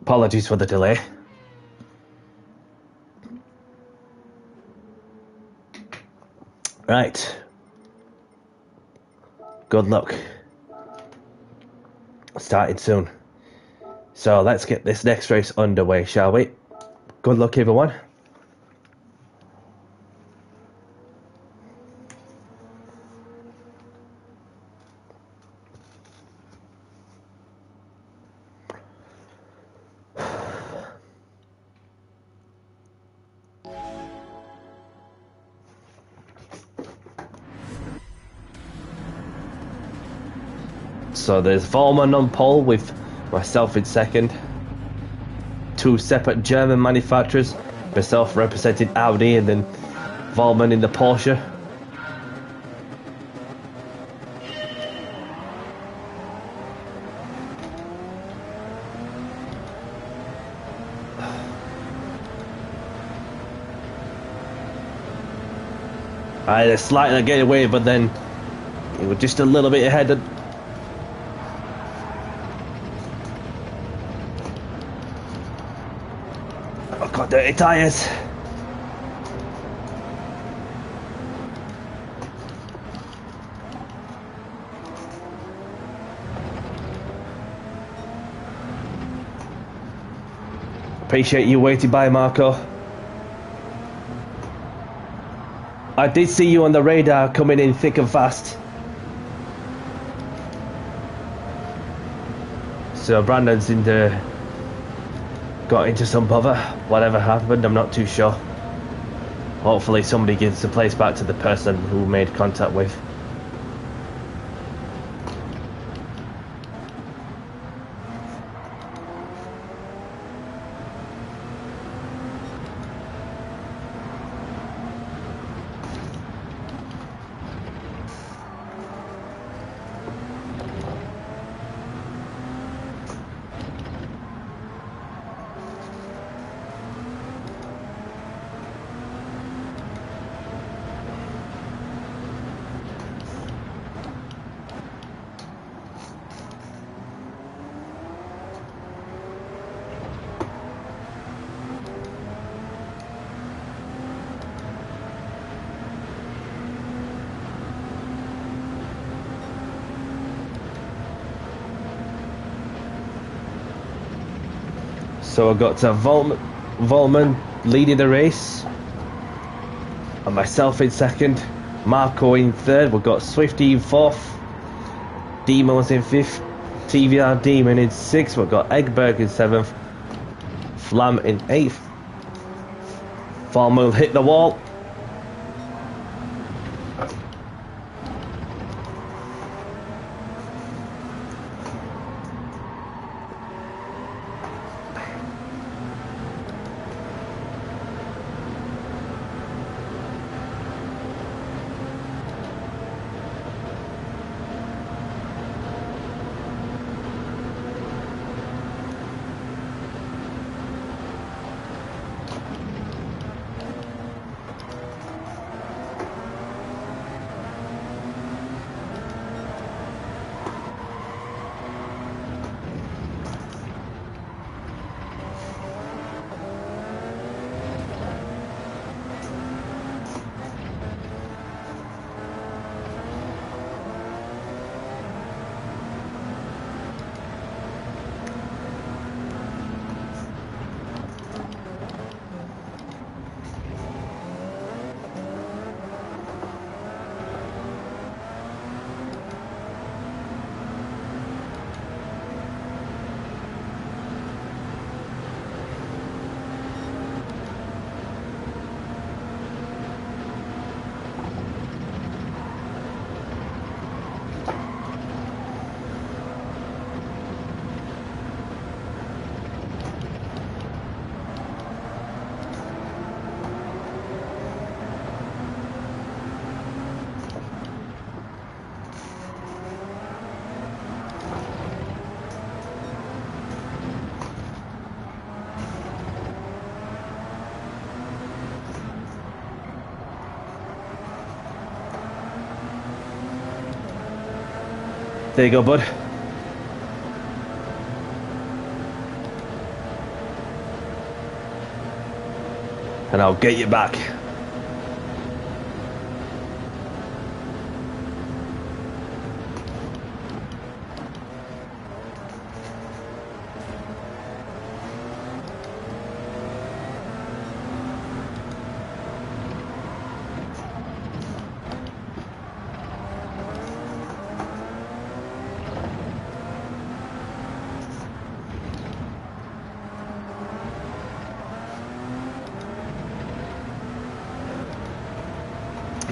Apologies for the delay. Right. Good luck. Starting soon. So let's get this next race underway, shall we? Good luck, everyone. So there's Vollmann on pole with myself in second. Two separate German manufacturers. Myself representing Audi and then Vollmann in the Porsche. I had slightly get away, but then it was just a little bit ahead of... I've got dirty tyres. Appreciate you waiting by, Marco. I did see you on the radar coming in thick and fast. So Brandon's got into some bother. Whatever happened, I'm not too sure. Hopefully somebody gives the place back to the person who made contact with. So I've got Vollmann leading the race, and myself in second, Marco in third. We've got Swifty in fourth, Demon's in fifth, TVR Demon in sixth. We've got Egberg in seventh, Flam in eighth. Vollmann will hit the wall. There you go, bud. And I'll get you back.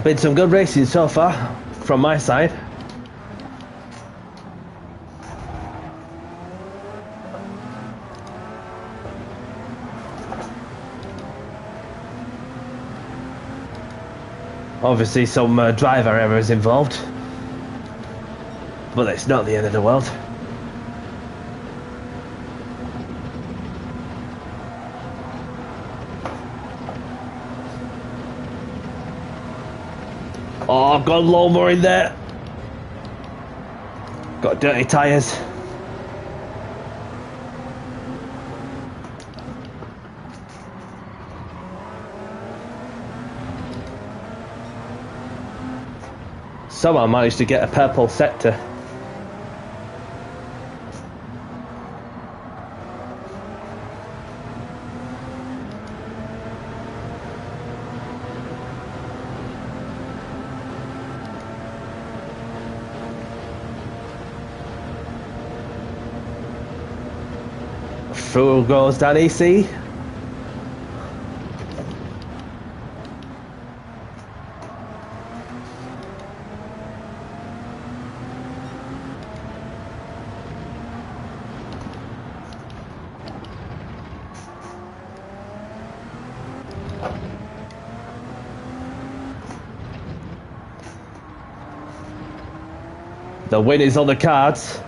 Been some good racing so far from my side. Obviously some driver errors involved, but it's not the end of the world. Oh, I've got a lawnmower in there. Got dirty tyres. Somehow managed to get a purple sector. Through goes Danny C. The win is on the cards.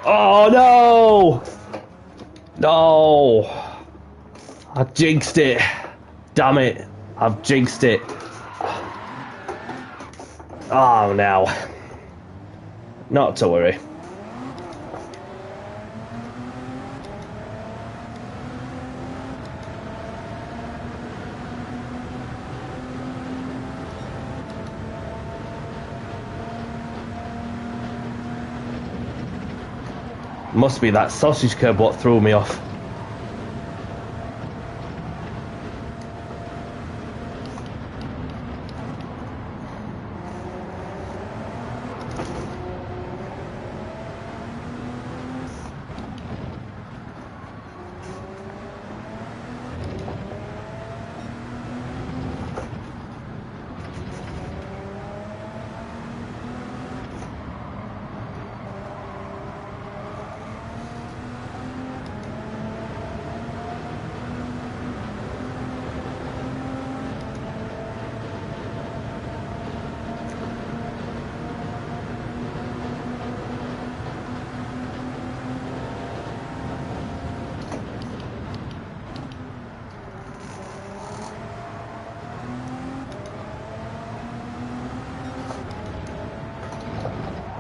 Oh no! No! I jinxed it. Damn it. I've jinxed it. Oh no. Not to worry. Must be that sausage curb what threw me off.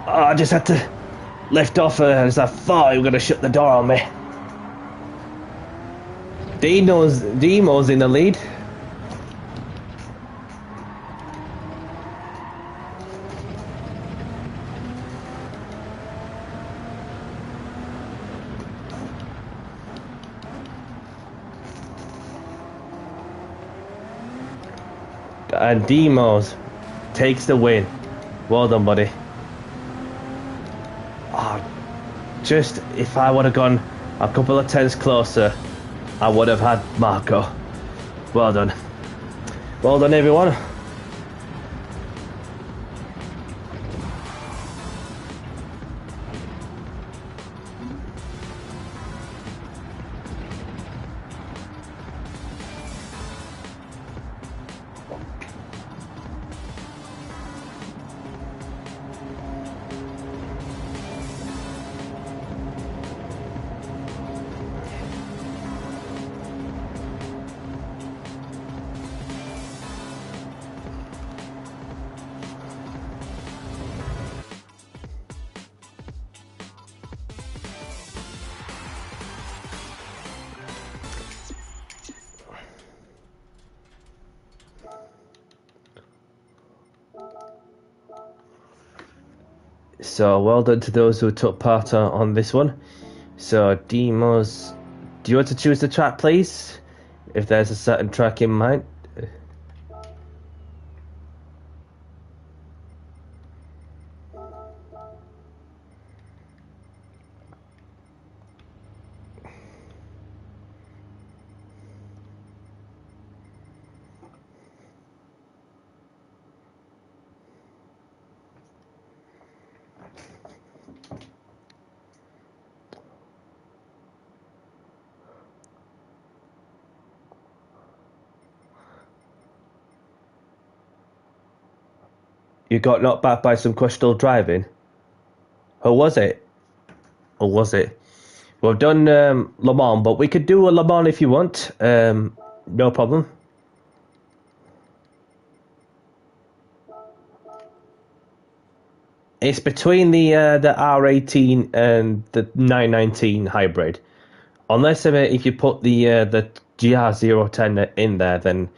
Oh, I just had to lift off as I thought he was going to shut the door on me. Demo's in the lead. And Demos takes the win. Well done, buddy. Oh, just if I would have gone a couple of tenths closer, I would have had Marco. Well done. Well done, everyone. So well done to those who took part on this one. So Demos, do you want to choose the track, please? If there's a certain track in mind. You got knocked back by some questionable driving? Or was it? Or was it? We've done Le Mans, but we could do a Le Mans if you want. No problem. It's between the R18 and the 919 hybrid. Unless if you put the GR010 in there, then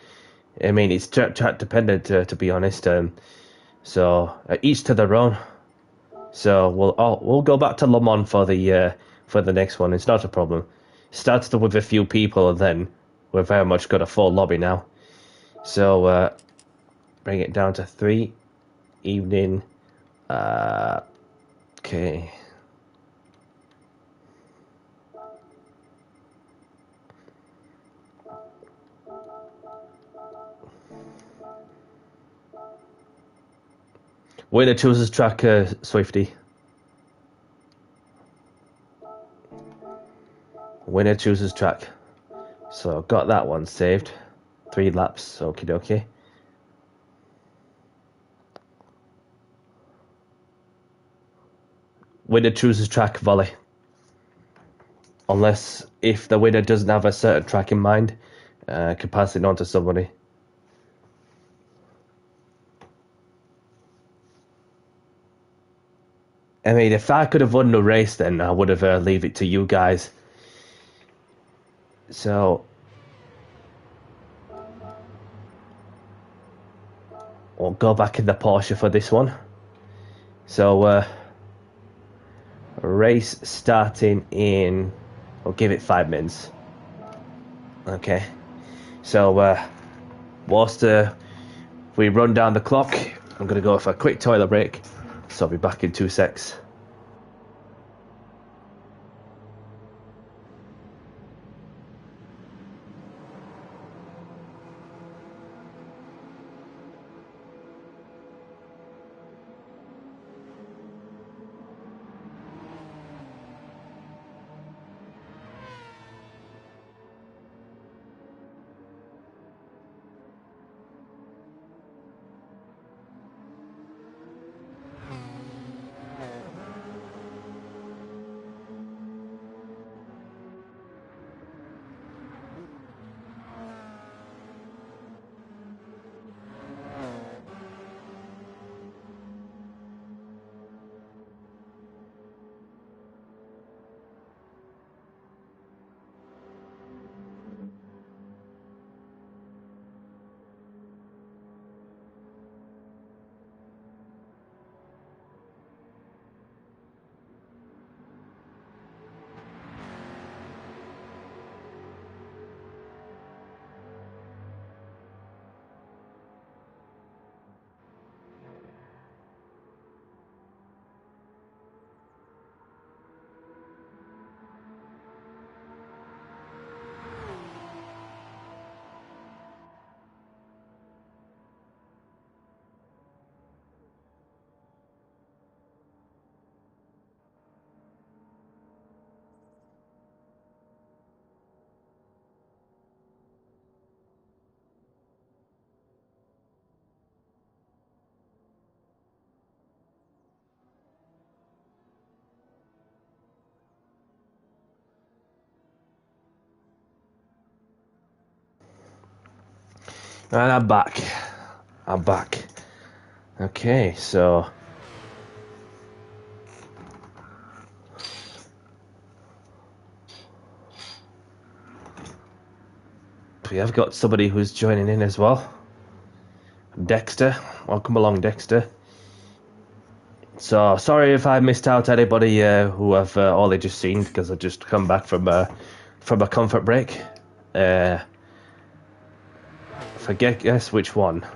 I mean it's track dependent to be honest. So each to their own. So we'll go back to Le Mans for the next one. It's not a problem. Started with a few people, and then we've very much got a full lobby now. So bring it down to 3 evening. Okay. Winner chooses track, Swifty. Winner chooses track. So got that one saved. 3 laps. Okie dokie. Winner chooses track, volley. Unless if the winner doesn't have a certain track in mind, can pass it on to somebody. I mean, if I could have won the race, then I would have leave it to you guys. So we'll go back in the Porsche for this one. So race starting in, I'll give it 5 minutes. Okay. So whilst we run down the clock, I'm going to go for a quick toilet break. So I'll be back in 2 secs. And I'm back. I'm back. Okay, so we have got somebody who's joining in as well. Dexter. Welcome along, Dexter. So sorry if I missed out anybody who have only just seen, because I just come back from a comfort break. Forget guess which one.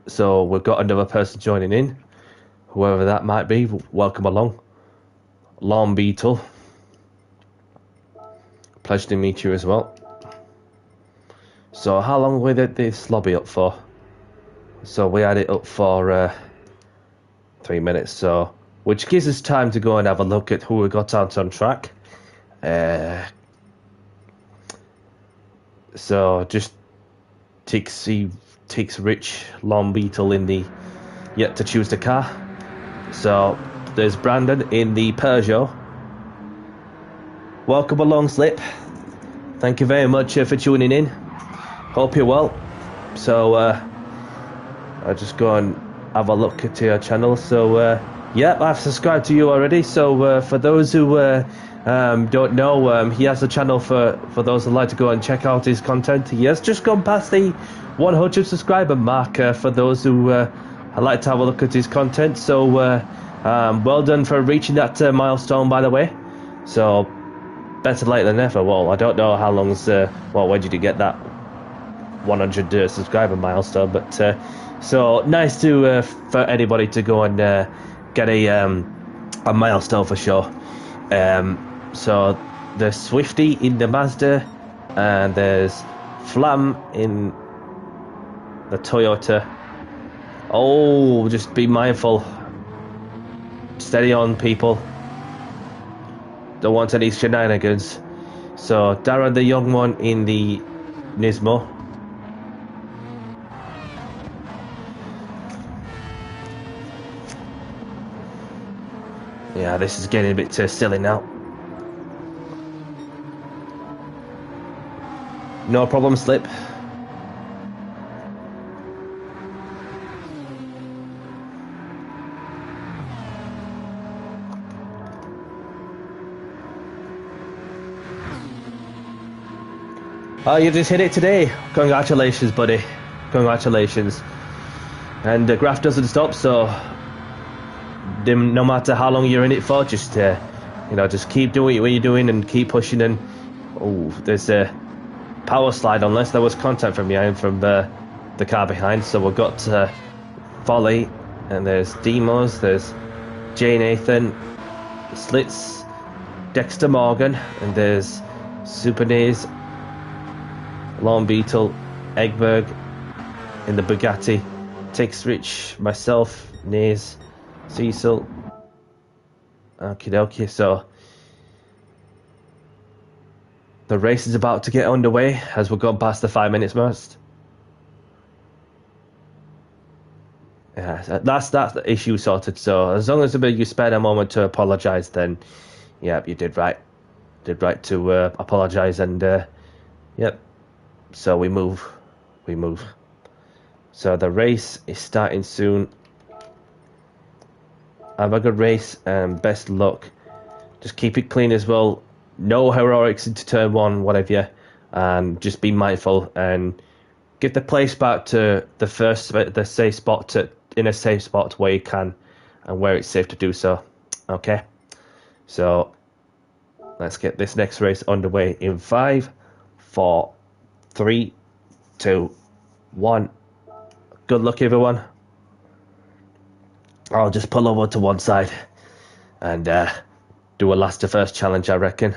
So we've got another person joining in, whoever that might be. Welcome along, Lawn Beetle. Pleasure to meet you as well. So how long we had this lobby up for? So we had it up for 3 minutes, so which gives us time to go and have a look at who we got out on track. So just takes Rich, Lawn Beetle in the yet to choose the car. So there's Brandon in the Peugeot. Welcome along, Slip. Thank you very much for tuning in. Hope you're well. So I'll just go and have a look at your channel. So yeah, I've subscribed to you already. So for those who don't know, he has a channel for those who like to go and check out his content. He has just gone past the 100 subscriber mark for those who like to have a look at his content. So well done for reaching that milestone, by the way. So better late than never. Well, I don't know how long's well, when did you get that 100 subscriber milestone, but so nice to for anybody to go and get a milestone for sure. So there's Swifty in the Mazda, and there's Flam in the Toyota. Oh, just be mindful. Steady on, people. Don't want any shenanigans. So Darren, the young one, in the Nismo. Yeah, this is getting a bit silly now. No problem, Slip. Oh, you just hit it today. Congratulations, buddy. Congratulations. And the graph doesn't stop, so no matter how long you're in it for, just just keep doing what you're doing and keep pushing. And oh, there's a power slide, unless there was contact from behind from the car behind. So we've got Volley, and there's Demos, there's Jay Nathan, Slits, Dexter Morgan, and there's Super Naze, Lawn Beetle, Egberg in the Bugatti, Takes Rich, myself, Naze, Cecil. Okie dokie, so the race is about to get underway as we're going past the 5 minutes mark. Yeah, that's the issue sorted. So as long as you spare a moment to apologise, then yeah, you did right. Did right to apologise, and yep. So we move. So the race is starting soon. Have a good race and best luck. Just keep it clean as well. No heroics into turn one, whatever, and just be mindful and get the place back to the safe spot, in a safe spot where you can and where it's safe to do so. Okay, so let's get this next race underway in 5, 4, 3, 2, 1. Good luck, everyone. I'll just pull over to one side and do a last to first challenge, I reckon.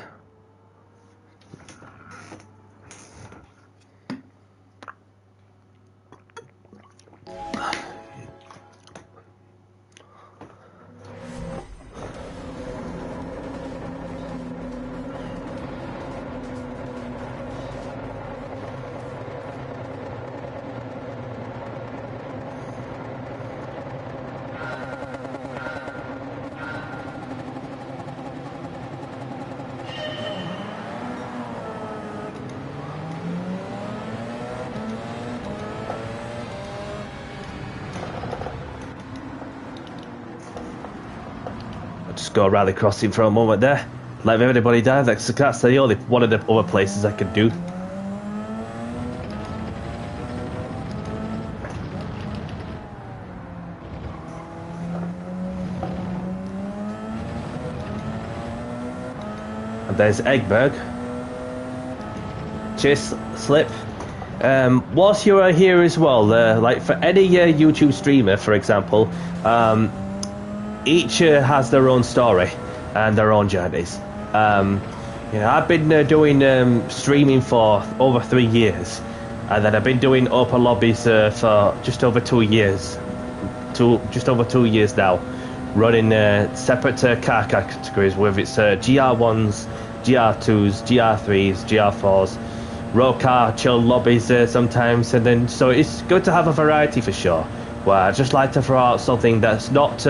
Just go rally crossing for a moment there. Let everybody down. That's the only one of the other places I could do. there's Eggberg. Cheers, Slip. Whilst you are here as well, like for any YouTube streamer, for example, each has their own story and their own journeys. You know, I've been doing streaming for over 3 years, and then I've been doing open lobbies for just over 2 years. Just over 2 years now, running separate car categories, whether it's GR1s, GR2s, GR3s, GR4s, road car chill lobbies sometimes, and then so it's good to have a variety for sure. Well, I just like to throw out something that's not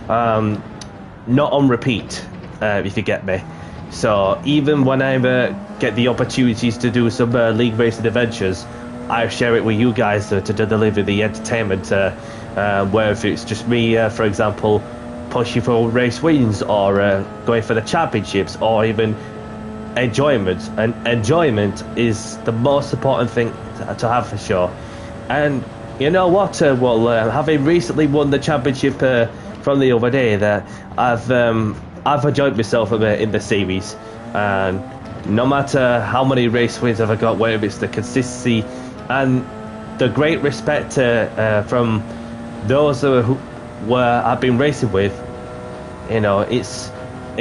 on repeat, if you get me. So even when I get the opportunities to do some league racing adventures, I share it with you guys to deliver the entertainment, where if it's just me, for example, pushing for race wins, or going for the championships, or even enjoyment. And enjoyment is the most important thing to have for sure. And you know what, having recently won the championship from the other day, that I've enjoyed myself a bit in the series, and no matter how many race wins have I got, whether it's the consistency and the great respect from those who I've been racing with, you know, it's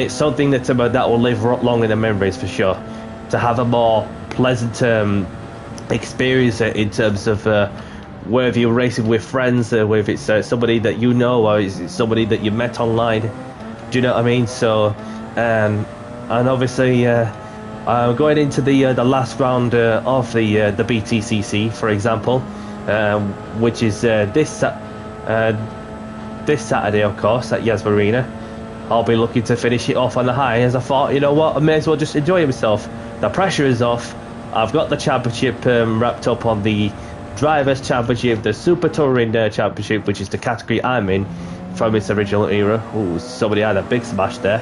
something that will live long in the memories for sure. To have a more pleasant experience in terms of whether you're racing with friends, whether it's somebody that you know, or is it somebody that you met online. Do you know what I mean? So, and obviously, going into the last round of the BTCC, for example, which is this Saturday, of course, at Yas Marina. I'll be looking to finish it off on the high, as I thought, you know what, I may as well just enjoy myself. The pressure is off. I've got the championship wrapped up on the Drivers' Championship, the Super Touring Championship, which is the category I'm in from its original era. Ooh, somebody had a big smash there.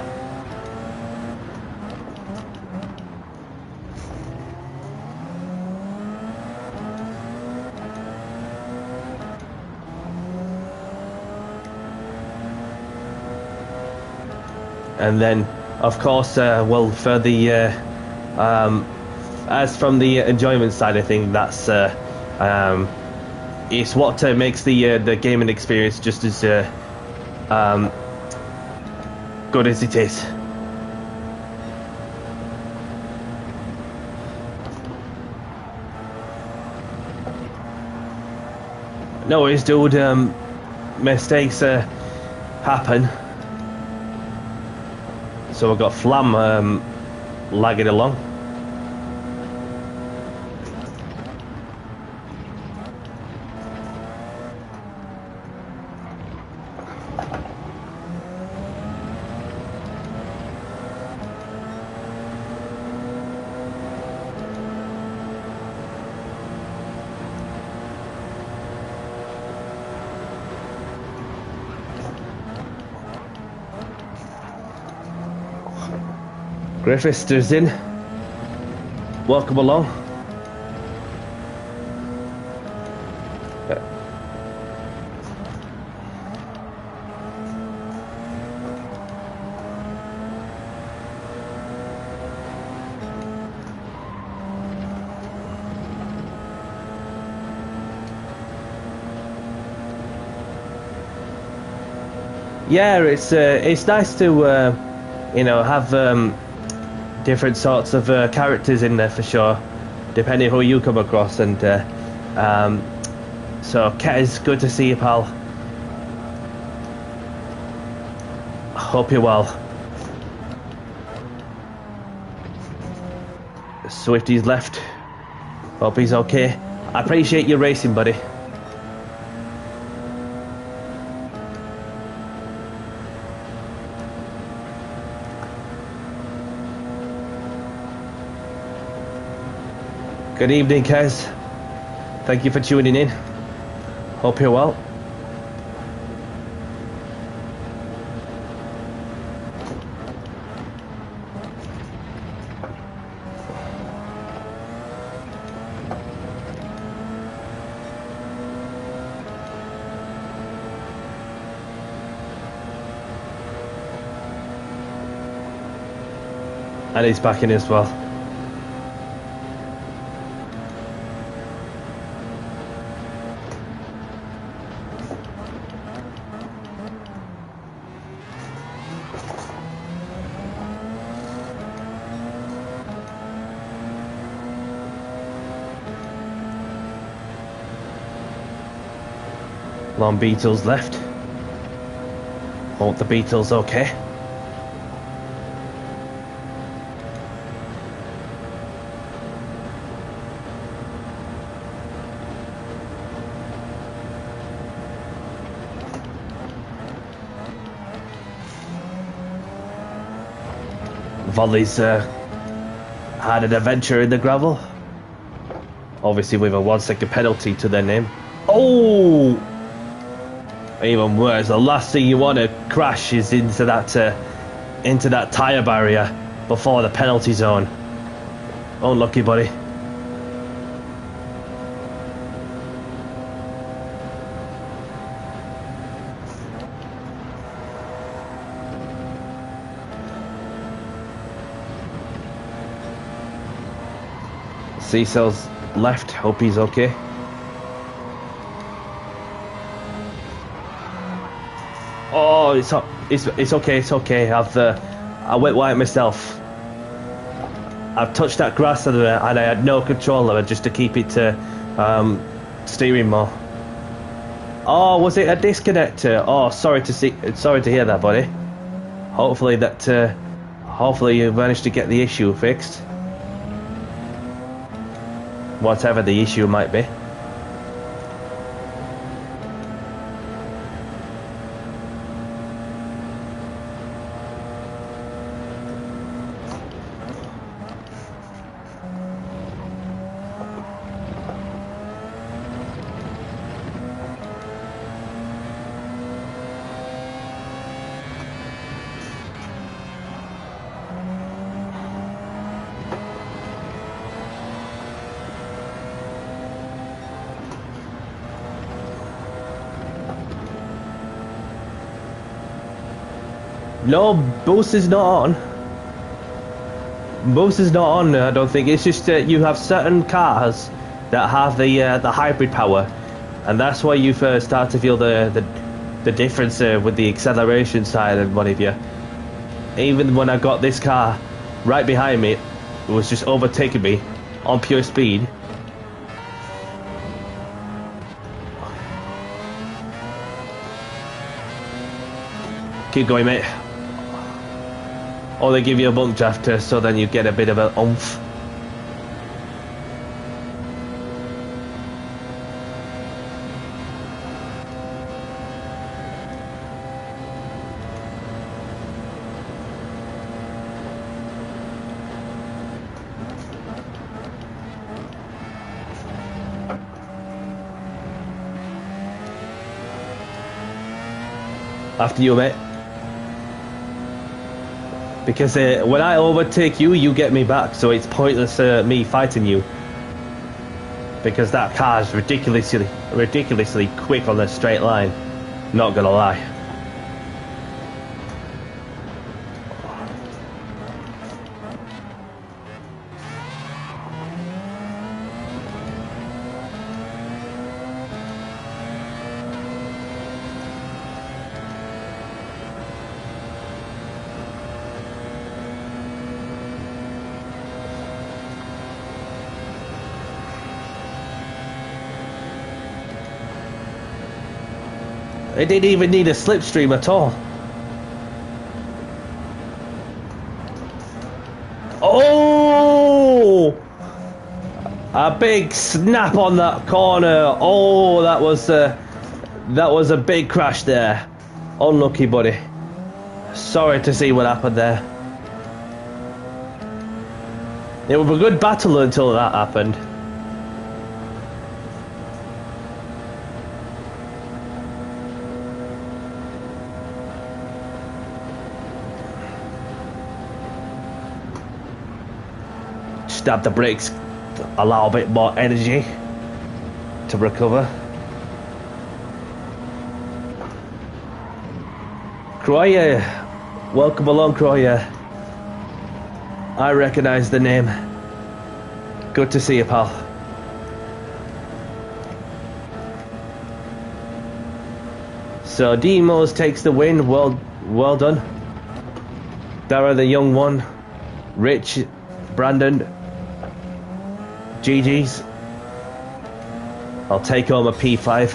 And then, of course, well, for the as from the enjoyment side of things, that's it's what makes the gaming experience just as good as it is. No worries, dude. Mistakes happen. So I've got Flam lagging along. Griffiths in. Welcome along. Yeah, it's nice to you know, have different sorts of characters in there for sure, depending who you come across. And so Kez, good to see you, pal. Hope you're well. Swifty's left. Hope he's okay. I appreciate your racing, buddy. Good evening, Kez. Thank you for tuning in. Hope you're well. And he's back in as well. Long Beetle's left. Hope the Beetle's okay. Volley's had an adventure in the gravel. Obviously with a 1 second penalty to their name. Oh! Even worse, the last thing you want to crash is into that tyre barrier before the penalty zone. Unlucky, buddy. Cecil's left, hope he's okay. Oh, it's okay, it's okay. I went white myself. I've touched that grass and I had no control of it just to keep it to steering more. Oh, was it a disconnector? Oh, sorry to hear that, buddy. Hopefully you managed to get the issue fixed. Whatever the issue might be. No, boost is not on. Boost is not on, I don't think. It's just that you have certain cars that have the hybrid power, and that's why you first start to feel the difference with the acceleration side and what have you. Even when I got this car right behind me, it was just overtaking me on pure speed. Keep going, mate. Or they give you a bump after, so then you get a bit of an oomph. After you, mate. Because when I overtake you, you get me back, so it's pointless me fighting you. Because that car is ridiculously quick on the straight line. Not gonna lie. They didn't even need a slipstream at all. Oh! A big snap on that corner. Oh, that was a big crash there. Unlucky, buddy. Sorry to see what happened there. It was a good battle until that happened. Stab the brakes, allow a bit more energy to recover. Croya, welcome along, Croya. I recognise the name. Good to see you, pal. So Demos takes the win. Well done. Dara, the young one. Rich, Brandon, GG's. I'll take home a P5.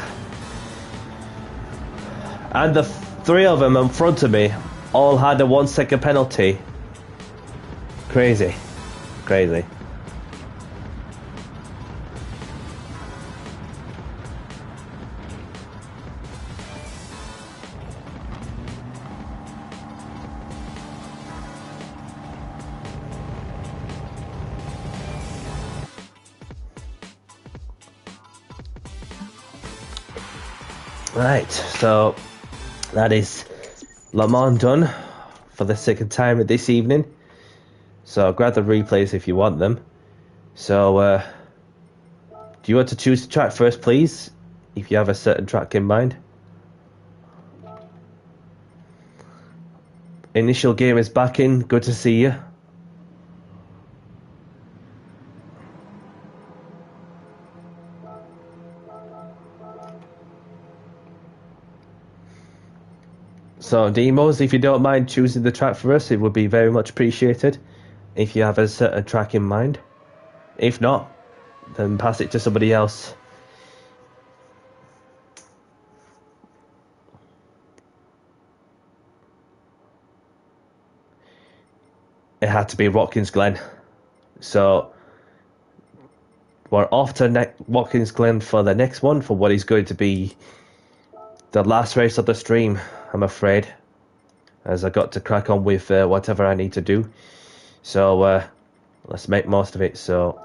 And the three of them in front of me all had a 1 second penalty. Crazy. Crazy. Right, so that is Le Mans done for the second time this evening. So grab the replays if you want them. So do you want to choose the track first, please? If you have a certain track in mind. Initial game is back in. Good to see you. So Demos, if you don't mind choosing the track for us, it would be very much appreciated if you have a certain track in mind. If not, then pass it to somebody else. It had to be Watkins Glen. So we're off to Watkins Glen for the next one, for what is going to be the last race of the stream, I'm afraid, as I got to crack on with whatever I need to do. So let's make most of it. So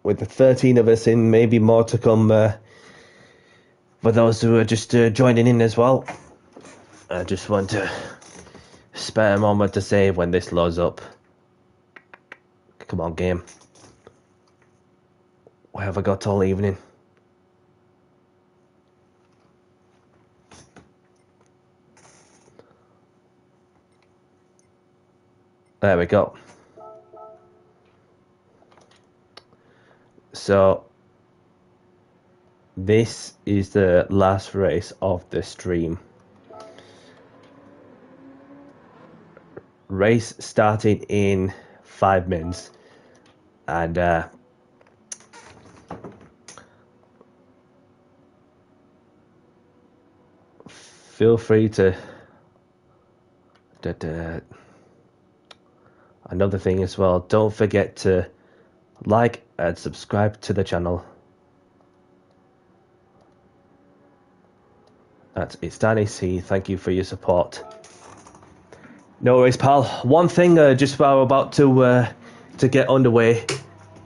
with the 13 of us in, maybe more to come for those who are just joining in as well. I just want to spare a moment to save when this loads up. Come on, game. Where have I got all evening? There we go. So this is the last race of the stream. Race starting in 5 minutes, and feel free to another thing as well, don't forget to like and subscribe to the channel. It's Danny C. Thank you for your support. No worries, pal. One thing, just while we're about to get underway,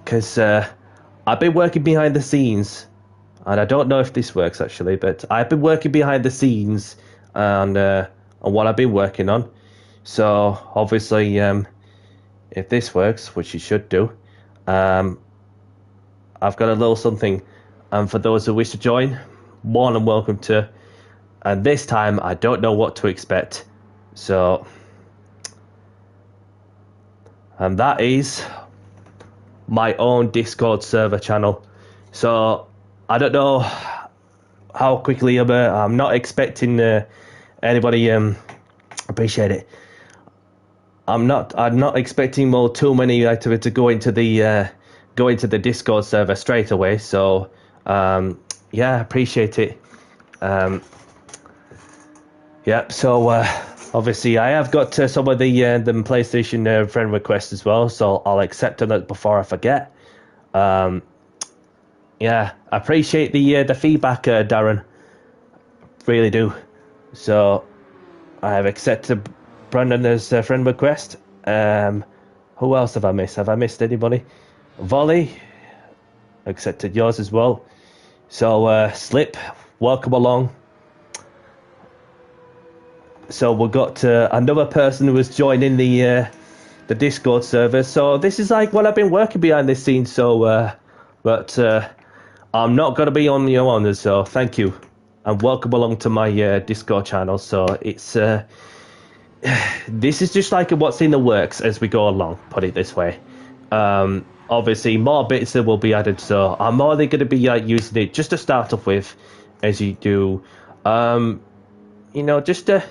because I've been working behind the scenes, and I don't know if this works actually, but I've been working behind the scenes on what I've been working on. So obviously, if this works, which it should do, I've got a little something, and for those who wish to join, more than welcome to. And this time, I don't know what to expect, so. And that is my own Discord server channel. So I don't know how quickly I'm not expecting anybody appreciate it. I'm not expecting too many to go into the Discord server straight away. So yeah, appreciate it. Yeah, so obviously I have got some of the PlayStation friend requests as well, so I'll accept them before I forget. Yeah, I appreciate the feedback, Darren. Really do. So I have accepted Brandon's friend request. Who else have I missed? Have I missed anybody? Volley, accepted yours as well. So Slip, welcome along. So we've got another person who was joining the the Discord server. So this is like what I've been working behind the scenes. So, but I'm not going to be on your own. So thank you, and welcome along to my Discord channel. So it's this is just like what's in the works as we go along. Put it this way. Obviously, more bits that will be added. So I'm only going to be using it just to start off with, as you do. Just to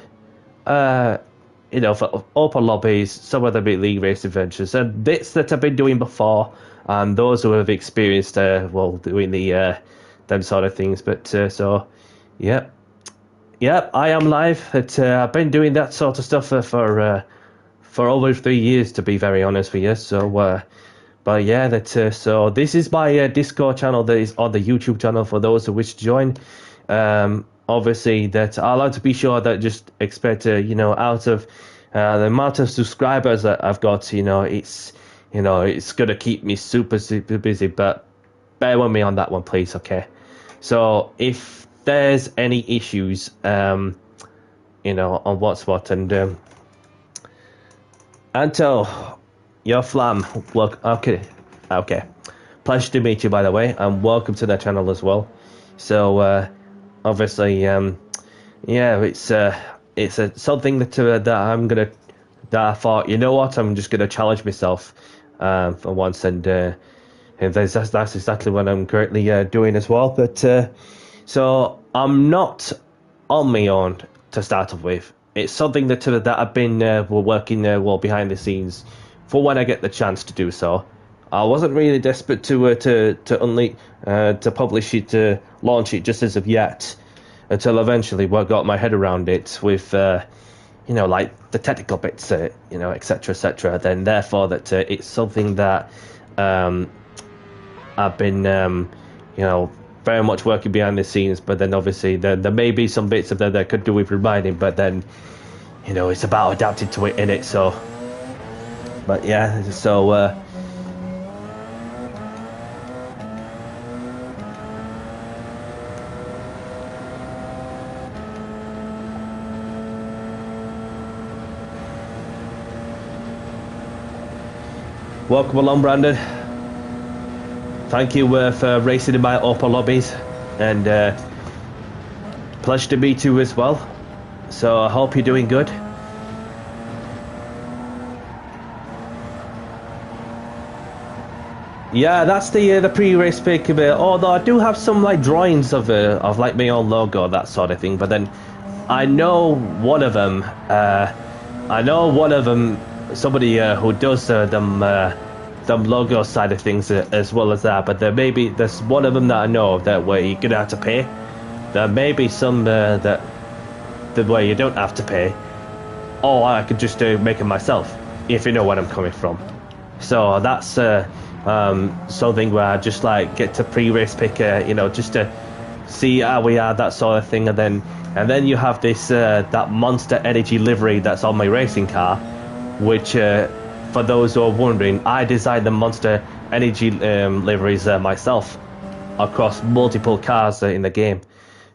for open lobbies, some of the big league race adventures, and bits that I've been doing before, and those who have experienced, doing the them sort of things. But yep, I am live. I've been doing that sort of stuff for over 3 years, to be very honest with you. So, but yeah, so this is my Discord channel that is on the YouTube channel for those who wish to join. Obviously, that I'll have to be sure that just expect out of the amount of subscribers that I've got, it's gonna keep me super busy. But bear with me on that one, please. Okay. So if there's any issues, on what's what, and Anto, your flam, look, okay, pleasure to meet you, by the way, and welcome to the channel as well. So obviously, it's something that I thought, you know what, I'm just gonna challenge myself for once, and that's exactly what I'm currently doing as well. But so I'm not on my own to start off with. It's something that I've been working behind the scenes for when I get the chance to do so. I wasn't really desperate to publish it, to launch it just as of yet, until eventually I got my head around it with like the technical bits, etc. Then therefore that it's something that I've been very much working behind the scenes. But then obviously there may be some bits of that could do with reminding, but then it's about adapting to it in it. So, but yeah, so welcome along, Brandon. Thank you for racing in my open lobbies, and pleasure to meet you as well. So I hope you're doing good. Yeah, that's the pre-race pick. Although I do have some like drawings of like my own logo, that sort of thing. But then I know one of them. Somebody who does them logo side of things as well as that. But there's one of them that I know that where you're gonna have to pay. There may be some that way you don't have to pay, or I could just make it myself, if you know where I'm coming from. So that's something where I just like get to pre-race pick, just to see how we are, that sort of thing, and then you have this that Monster Energy livery that's on my racing car, which for those who are wondering, I designed the Monster Energy liveries myself across multiple cars in the game,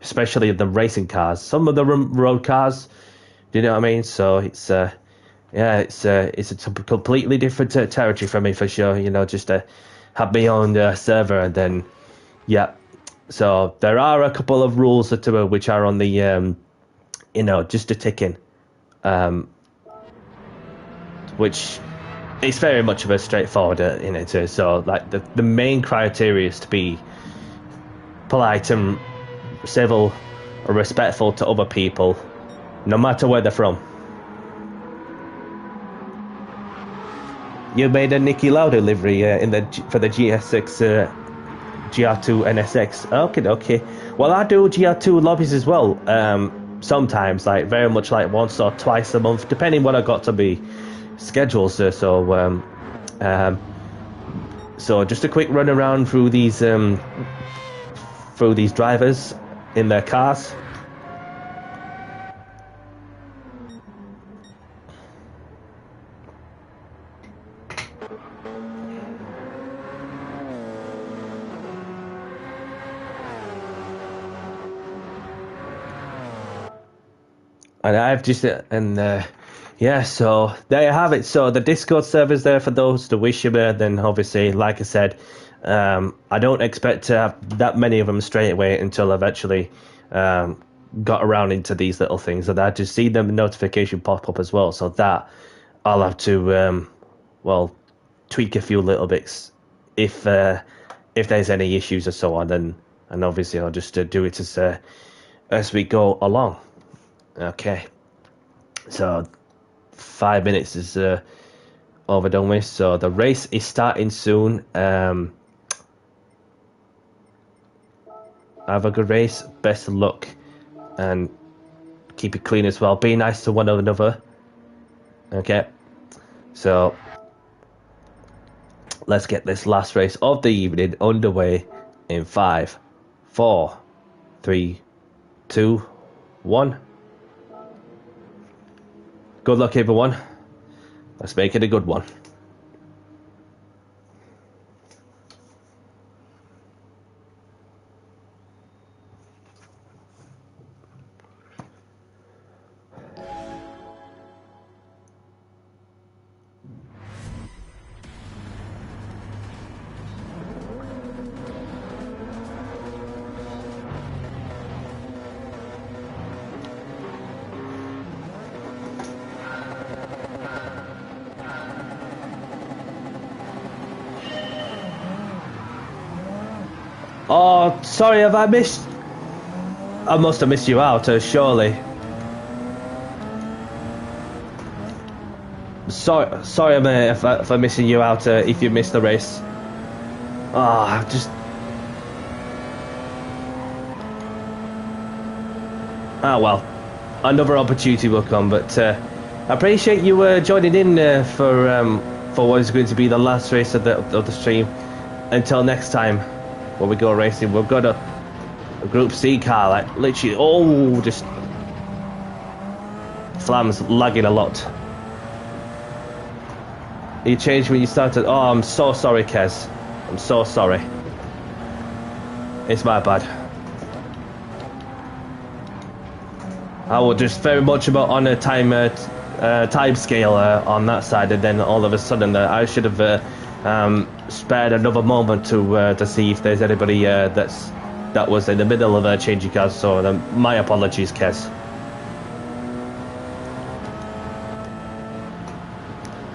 especially the racing cars, some of the road cars. Do you know what I mean? So it's it's a completely different territory for me, for sure. Just to have my own server, and then so there are a couple of rules which are on the just to tick in, which is very much of a straightforward in it. So like the main criteria is to be polite and civil or respectful to other people, no matter where they're from. You made a Niki Lauda livery for the GR2 NSX. Okay. Well, I do GR2 lobbies as well. Sometimes, like very much like once or twice a month, depending what I got to be schedules. So just a quick run around through these drivers in their cars. And I've just yeah, so there you have it. So the Discord server's there for those to wish you there. Then obviously, like I said, I don't expect to have that many of them straight away until I've actually got around into these little things. And I just see them notification pop up as well. So that I'll have to, well, tweak a few little bits if there's any issues or so on. And obviously I'll just do it as we go along. Okay. So 5 minutes is overdone with. So the race is starting soon. Have a good race. Best of luck. And keep it clean as well. Be nice to one another. Okay. So let's get this last race of the evening underway in 5, 4, 3, 2, 1. Good luck, everyone. Let's make it a good one. Oh, sorry, have I missed... I must have missed you out, surely. Sorry, mate, if I'm missing you out, if you missed the race. Oh, just... Ah, well. Another opportunity will come, but I appreciate you joining in for what is going to be the last race of the stream. Until next time. When we go racing, we've got a Group C car, like literally, just Flam's lagging a lot. You changed when you started. Oh, I'm so sorry, Kez. I'm so sorry. It's my bad. I was just very much about on a time scale on that side, and then all of a sudden I should have spared another moment to see if there's anybody that was in the middle of changing cars. So my apologies, Kez.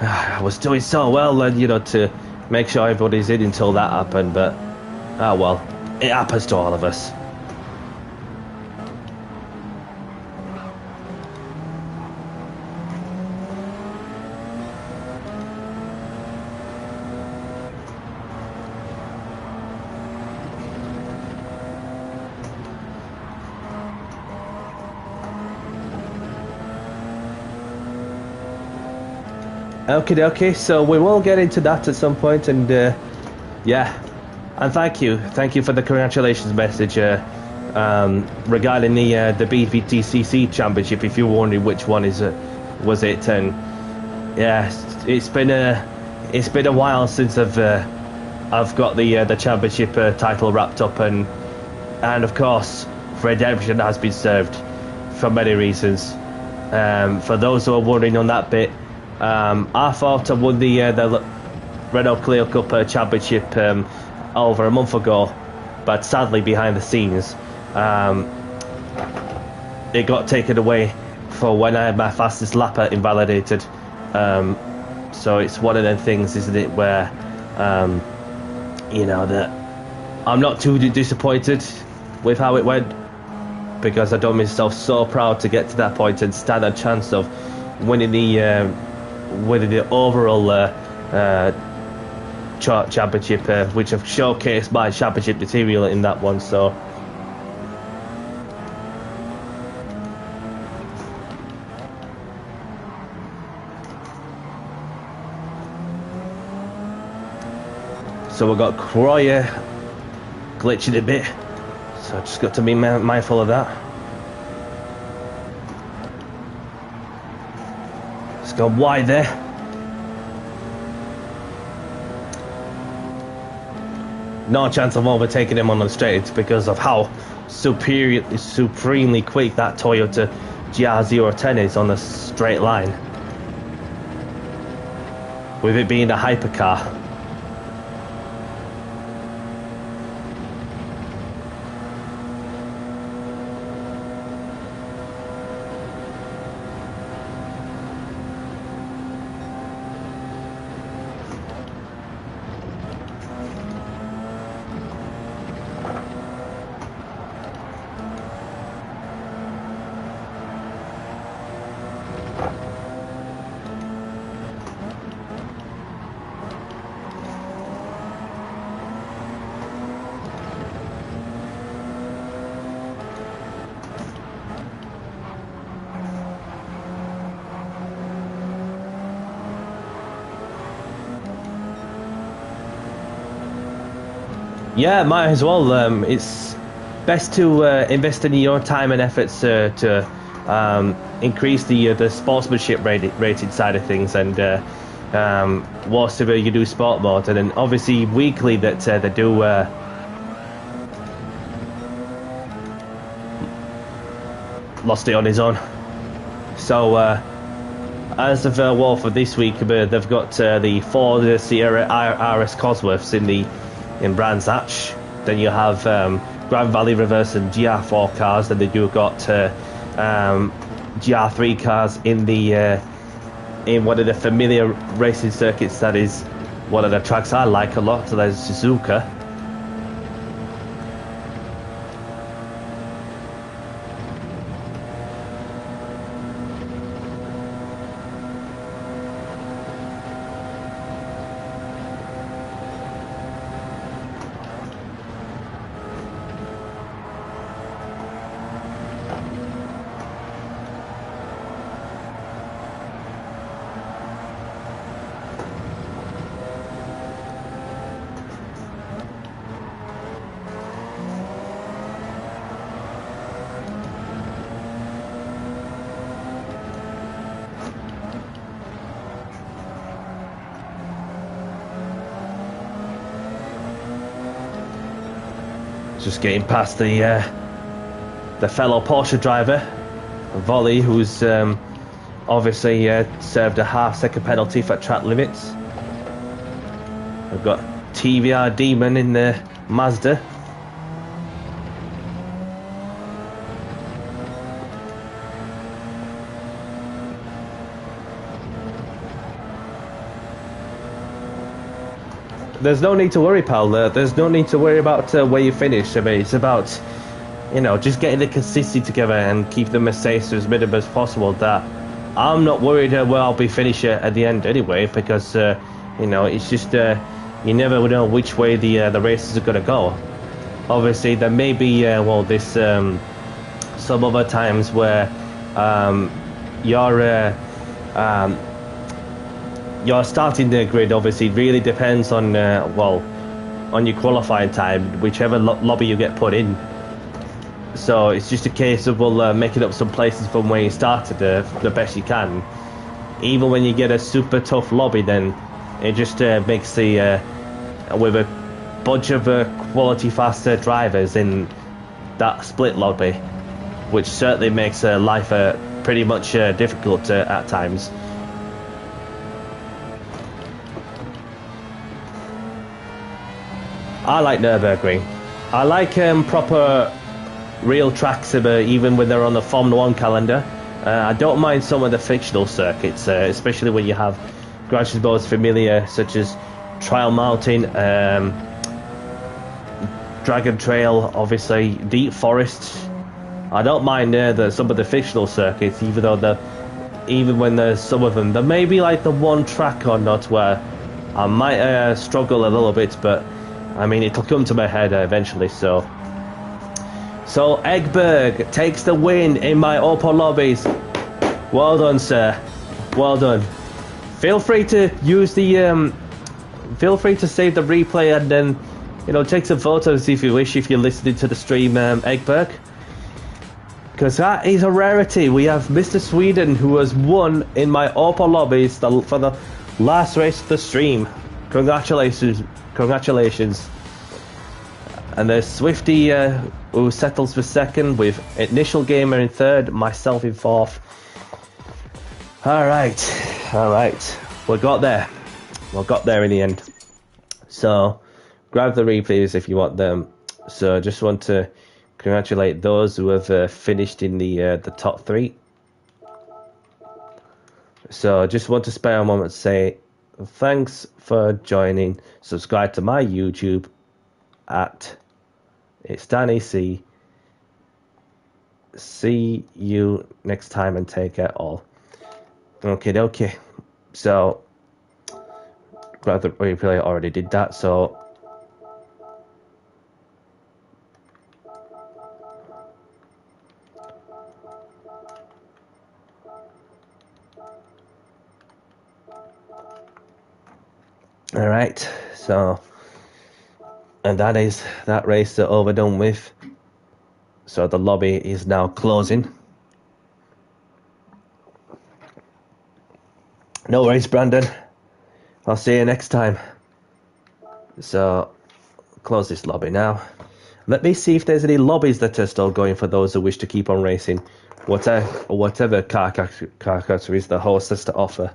I was doing so well, to make sure everybody's in until that happened, but oh well, it happens to all of us. Okay, so we will get into that at some point, and yeah, and thank you for the congratulations message regarding the BVTCC championship. If you're wondering which one was it, and yeah, it's been a while since I've got the championship title wrapped up, and of course redemption has been served for many reasons. For those who are wondering on that bit. I thought I won the Renault Clio Cup Championship over a month ago, but sadly behind the scenes it got taken away for when I had my fastest lapper invalidated. So it's one of them things, isn't it, where that I'm not too disappointed with how it went, because I done myself so proud to get to that point and stand a chance of winning the overall championship, which have showcased my championship material in that one. So we've got Croyer glitching a bit, so I just got to be mindful of that. Gone wide there. No chance of overtaking him on the straight because of how supremely quick that Toyota GR010 is on the straight line. with it being a hypercar. Yeah, might as well. It's best to invest in your time and efforts to increase the sportsmanship rated side of things, and whatever you do sport mode, and then obviously weekly that they do. Lost it on his own. So as of well for this week, they've got the Ford Sierra RS Cosworths in Brands Hatch. Then you have Grand Valley Reverse and GR4 cars. Then you've got GR3 cars in in one of the familiar racing circuits. That is one of the tracks I like a lot. So there's Suzuka. Just getting past the fellow Porsche driver, Volley, who's obviously served a half-second penalty for track limits. We've got TVR Demon in the Mazda. There's no need to worry, pal. There's no need to worry about where you finish. I mean, it's about, you know, just getting the consistency together and keep the mistakes as minimum as possible. That I'm not worried where I'll be finishing at the end anyway, because you know, it's just you never know which way the races are going to go. Obviously, there may be this some other times where your starting the grid obviously really depends on on your qualifying time, whichever lobby you get put in. So it's just a case of making up some places from where you started the best you can. Even when you get a super tough lobby, then it just makes the with a bunch of quality faster drivers in that split lobby, which certainly makes life pretty much difficult at times. I like Nürburgring. I like proper real tracks, even when they're on the Formula 1 calendar. I don't mind some of the fictional circuits, especially when you have Gran Turismo's familiar, such as Trial Mountain, Dragon Trail, obviously Deep Forest. I don't mind some of the fictional circuits, even when there's some of them. There may be like the one track or not where I might struggle a little bit, but I mean, it'll come to my head eventually. So Egberg takes the win in my Opel lobbies. Well done, sir. Well done. Feel free to use the feel free to save the replay and then, you know, take some photos if you wish, if you're listening to the stream, Egberg, because that is a rarity. We have Mr. Sweden, who has won in my Opel lobbies for the last race of the stream. Congratulations. And there's Swifty, who settles for second, with Initial Gamer in third, myself in fourth. Alright, we got there. Well, got there in the end. So grab the replays if you want them. So I just want to congratulate those who have finished in the top 3. So I just want to spare a moment to say thanks for joining. Subscribe to my YouTube at It's Danny C. See you next time and take care all. Okay. So grab the replay. I already did that. So all right. So and that is that race overdone with. So the lobby is now closing. No worries, Brandon. I'll see you next time. So, close this lobby now. Let me see if there's any lobbies that are still going for those who wish to keep on racing. Whatever car categories the host has to offer.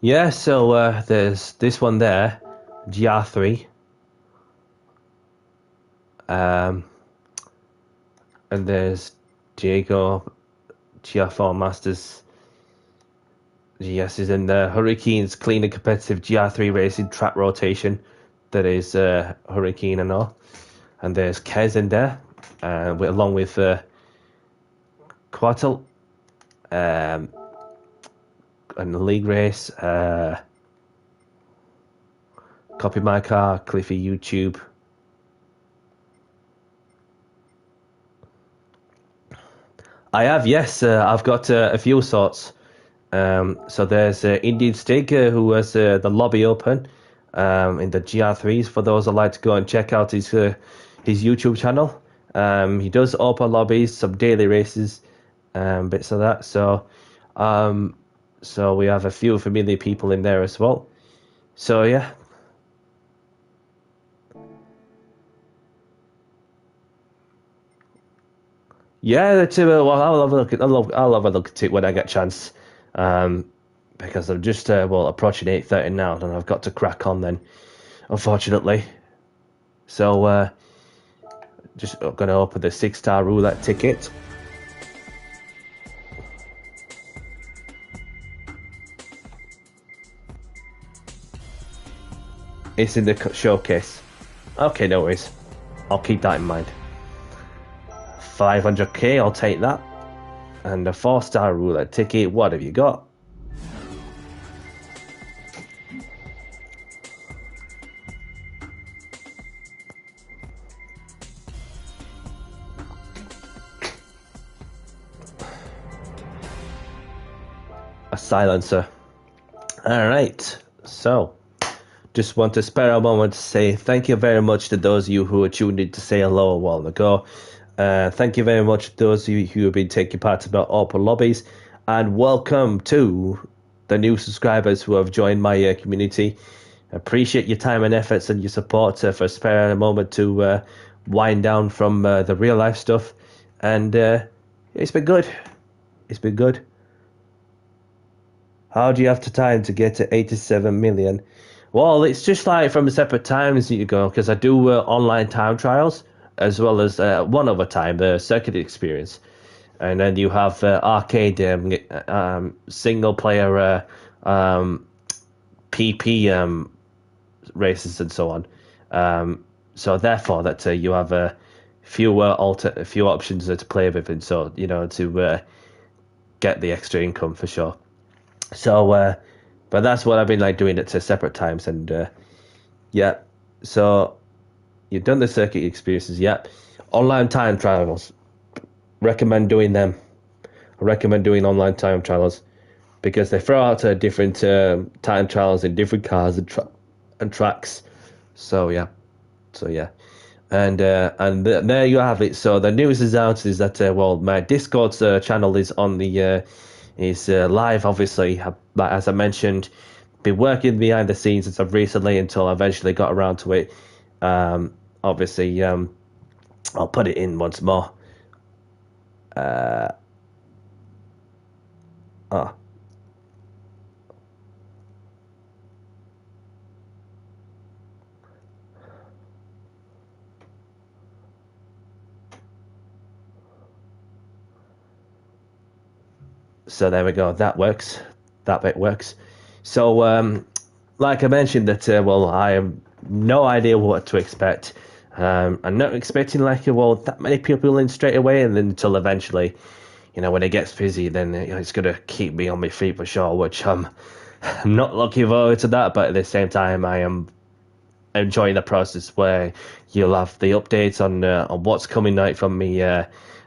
Yeah, so there's this one there, GR3. And there's Diego, GR4 Masters. GS is in the Hurricane's clean and competitive GR3 racing track rotation. That is Hurricane and all. And there's Kez in there, along with Quartel. And the league race, Copy My Car, Cliffy YouTube. I have, yes, I've got a few sorts. So there's Indian Stig, who has the lobby open in the GR3s for those who like to go and check out his YouTube channel. He does open lobbies, some daily races, bits of that. So we have a few familiar people in there as well. So yeah. Yeah, that's well, I'll have a look at I'll have a look at it when I get a chance. Because I'm just approaching 8:30 now, and I've got to crack on then, unfortunately. So just gonna open the 6-star roulette ticket. It's in the showcase. Okay, no worries. I'll keep that in mind. 500k, I'll take that. And a 4-star roulette ticket, what have you got? A silencer. Alright, so just want to spare a moment to say thank you very much to those of you who were tuned in to say hello a while ago. Thank you very much to those of you who have been taking part in our open lobbies, and welcome to the new subscribers who have joined my community. Appreciate your time and efforts and your support for sparing a moment to wind down from the real life stuff, and it's been good. It's been good. How do you have the time to get to 87 million? Well, it's just like from separate times you go, because I do online time trials, as well as one other time, the circuit experience. And then you have arcade single player PP races and so on. So therefore that you have a few options to play with, and so to get the extra income for sure. So but that's what I've been like doing it to separate times, and yeah. So you've done the circuit experiences, yeah. Online time trials, recommend doing them. I recommend doing online time trials. because they throw out different time trials in different cars and tracks. So yeah, and there you have it. So the news is out is that well, my Discord channel is on the is live. Obviously, as I mentioned, been working behind the scenes as of recently until I eventually got around to it. Obviously, I'll put it in once more. So there we go. That works. That bit works. So, like I mentioned, that well, I have no idea what to expect. I'm not expecting that many people in straight away, and then until eventually, when it gets busy, then it's gonna keep me on my feet for sure. Which I'm not looking forward to that, but at the same time, I am enjoying the process where you'll have the updates on what's coming out from me.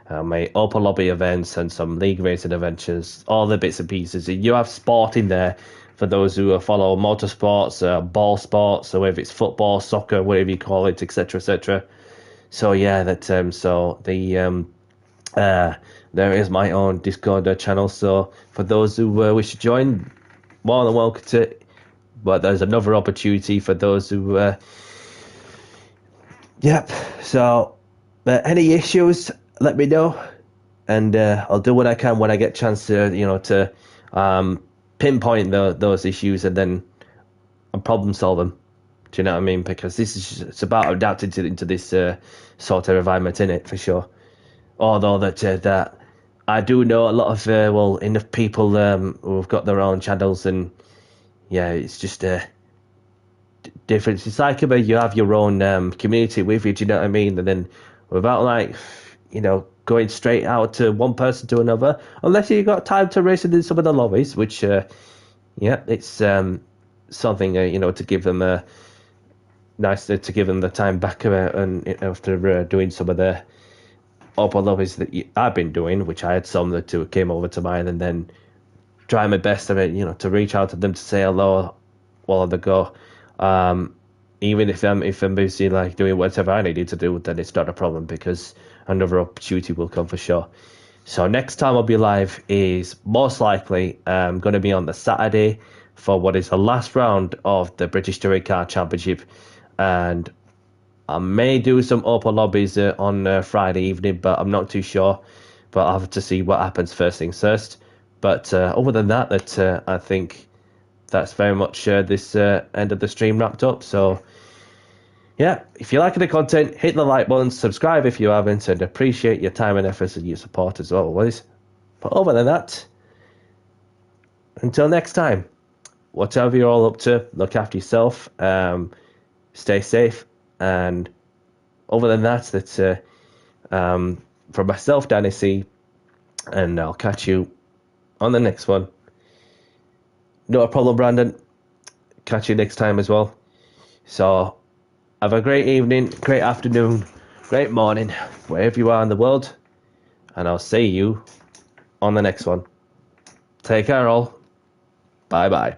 My open lobby events and some league racing adventures, all the bits and pieces. You have sport in there for those who follow motorsports, ball sports, so if it's football, soccer, whatever you call it, etc., etc. So yeah, there is my own Discord channel. So for those who wish to join, more than welcome to. But there's another opportunity for those who. Yep. So any issues, let me know, and I'll do what I can when I get a chance to pinpoint those issues and then problem solve them. Do you know what I mean? Because it's about adapting into this sort of environment, in it for sure. Although that I do know a lot of enough people who've got their own channels, and yeah, it's just different. It's like you have your own community with you. Do you know what I mean? And then without going straight out to one person to another, unless you got time to race in some of the lobbies, which it's something to give them nice to give them the time back and after doing some of the open lobbies that I've been doing, which I had some that came over to mine, and then try my best to reach out to them to say hello while they go. Even if I'm busy doing whatever I needed to do, then it's not a problem because another opportunity will come for sure. So next time I'll be live is most likely going to be on the Saturday for what is the last round of the British Touring Car Championship, and I may do some open lobbies on Friday evening, but I'm not too sure. But I'll have to see what happens first things first. But other than that, I think that's very much this end of the stream wrapped up. So yeah, if you're liking the content, hit the like button, subscribe if you haven't, and appreciate your time and efforts and your support as always. But other than that, until next time, whatever you're all up to, look after yourself, stay safe, and other than that, from myself, Danny C, and I'll catch you on the next one. No problem, Brandon. Catch you next time as well. So have a great evening, great afternoon, great morning, wherever you are in the world, and I'll see you on the next one. Take care all. Bye bye.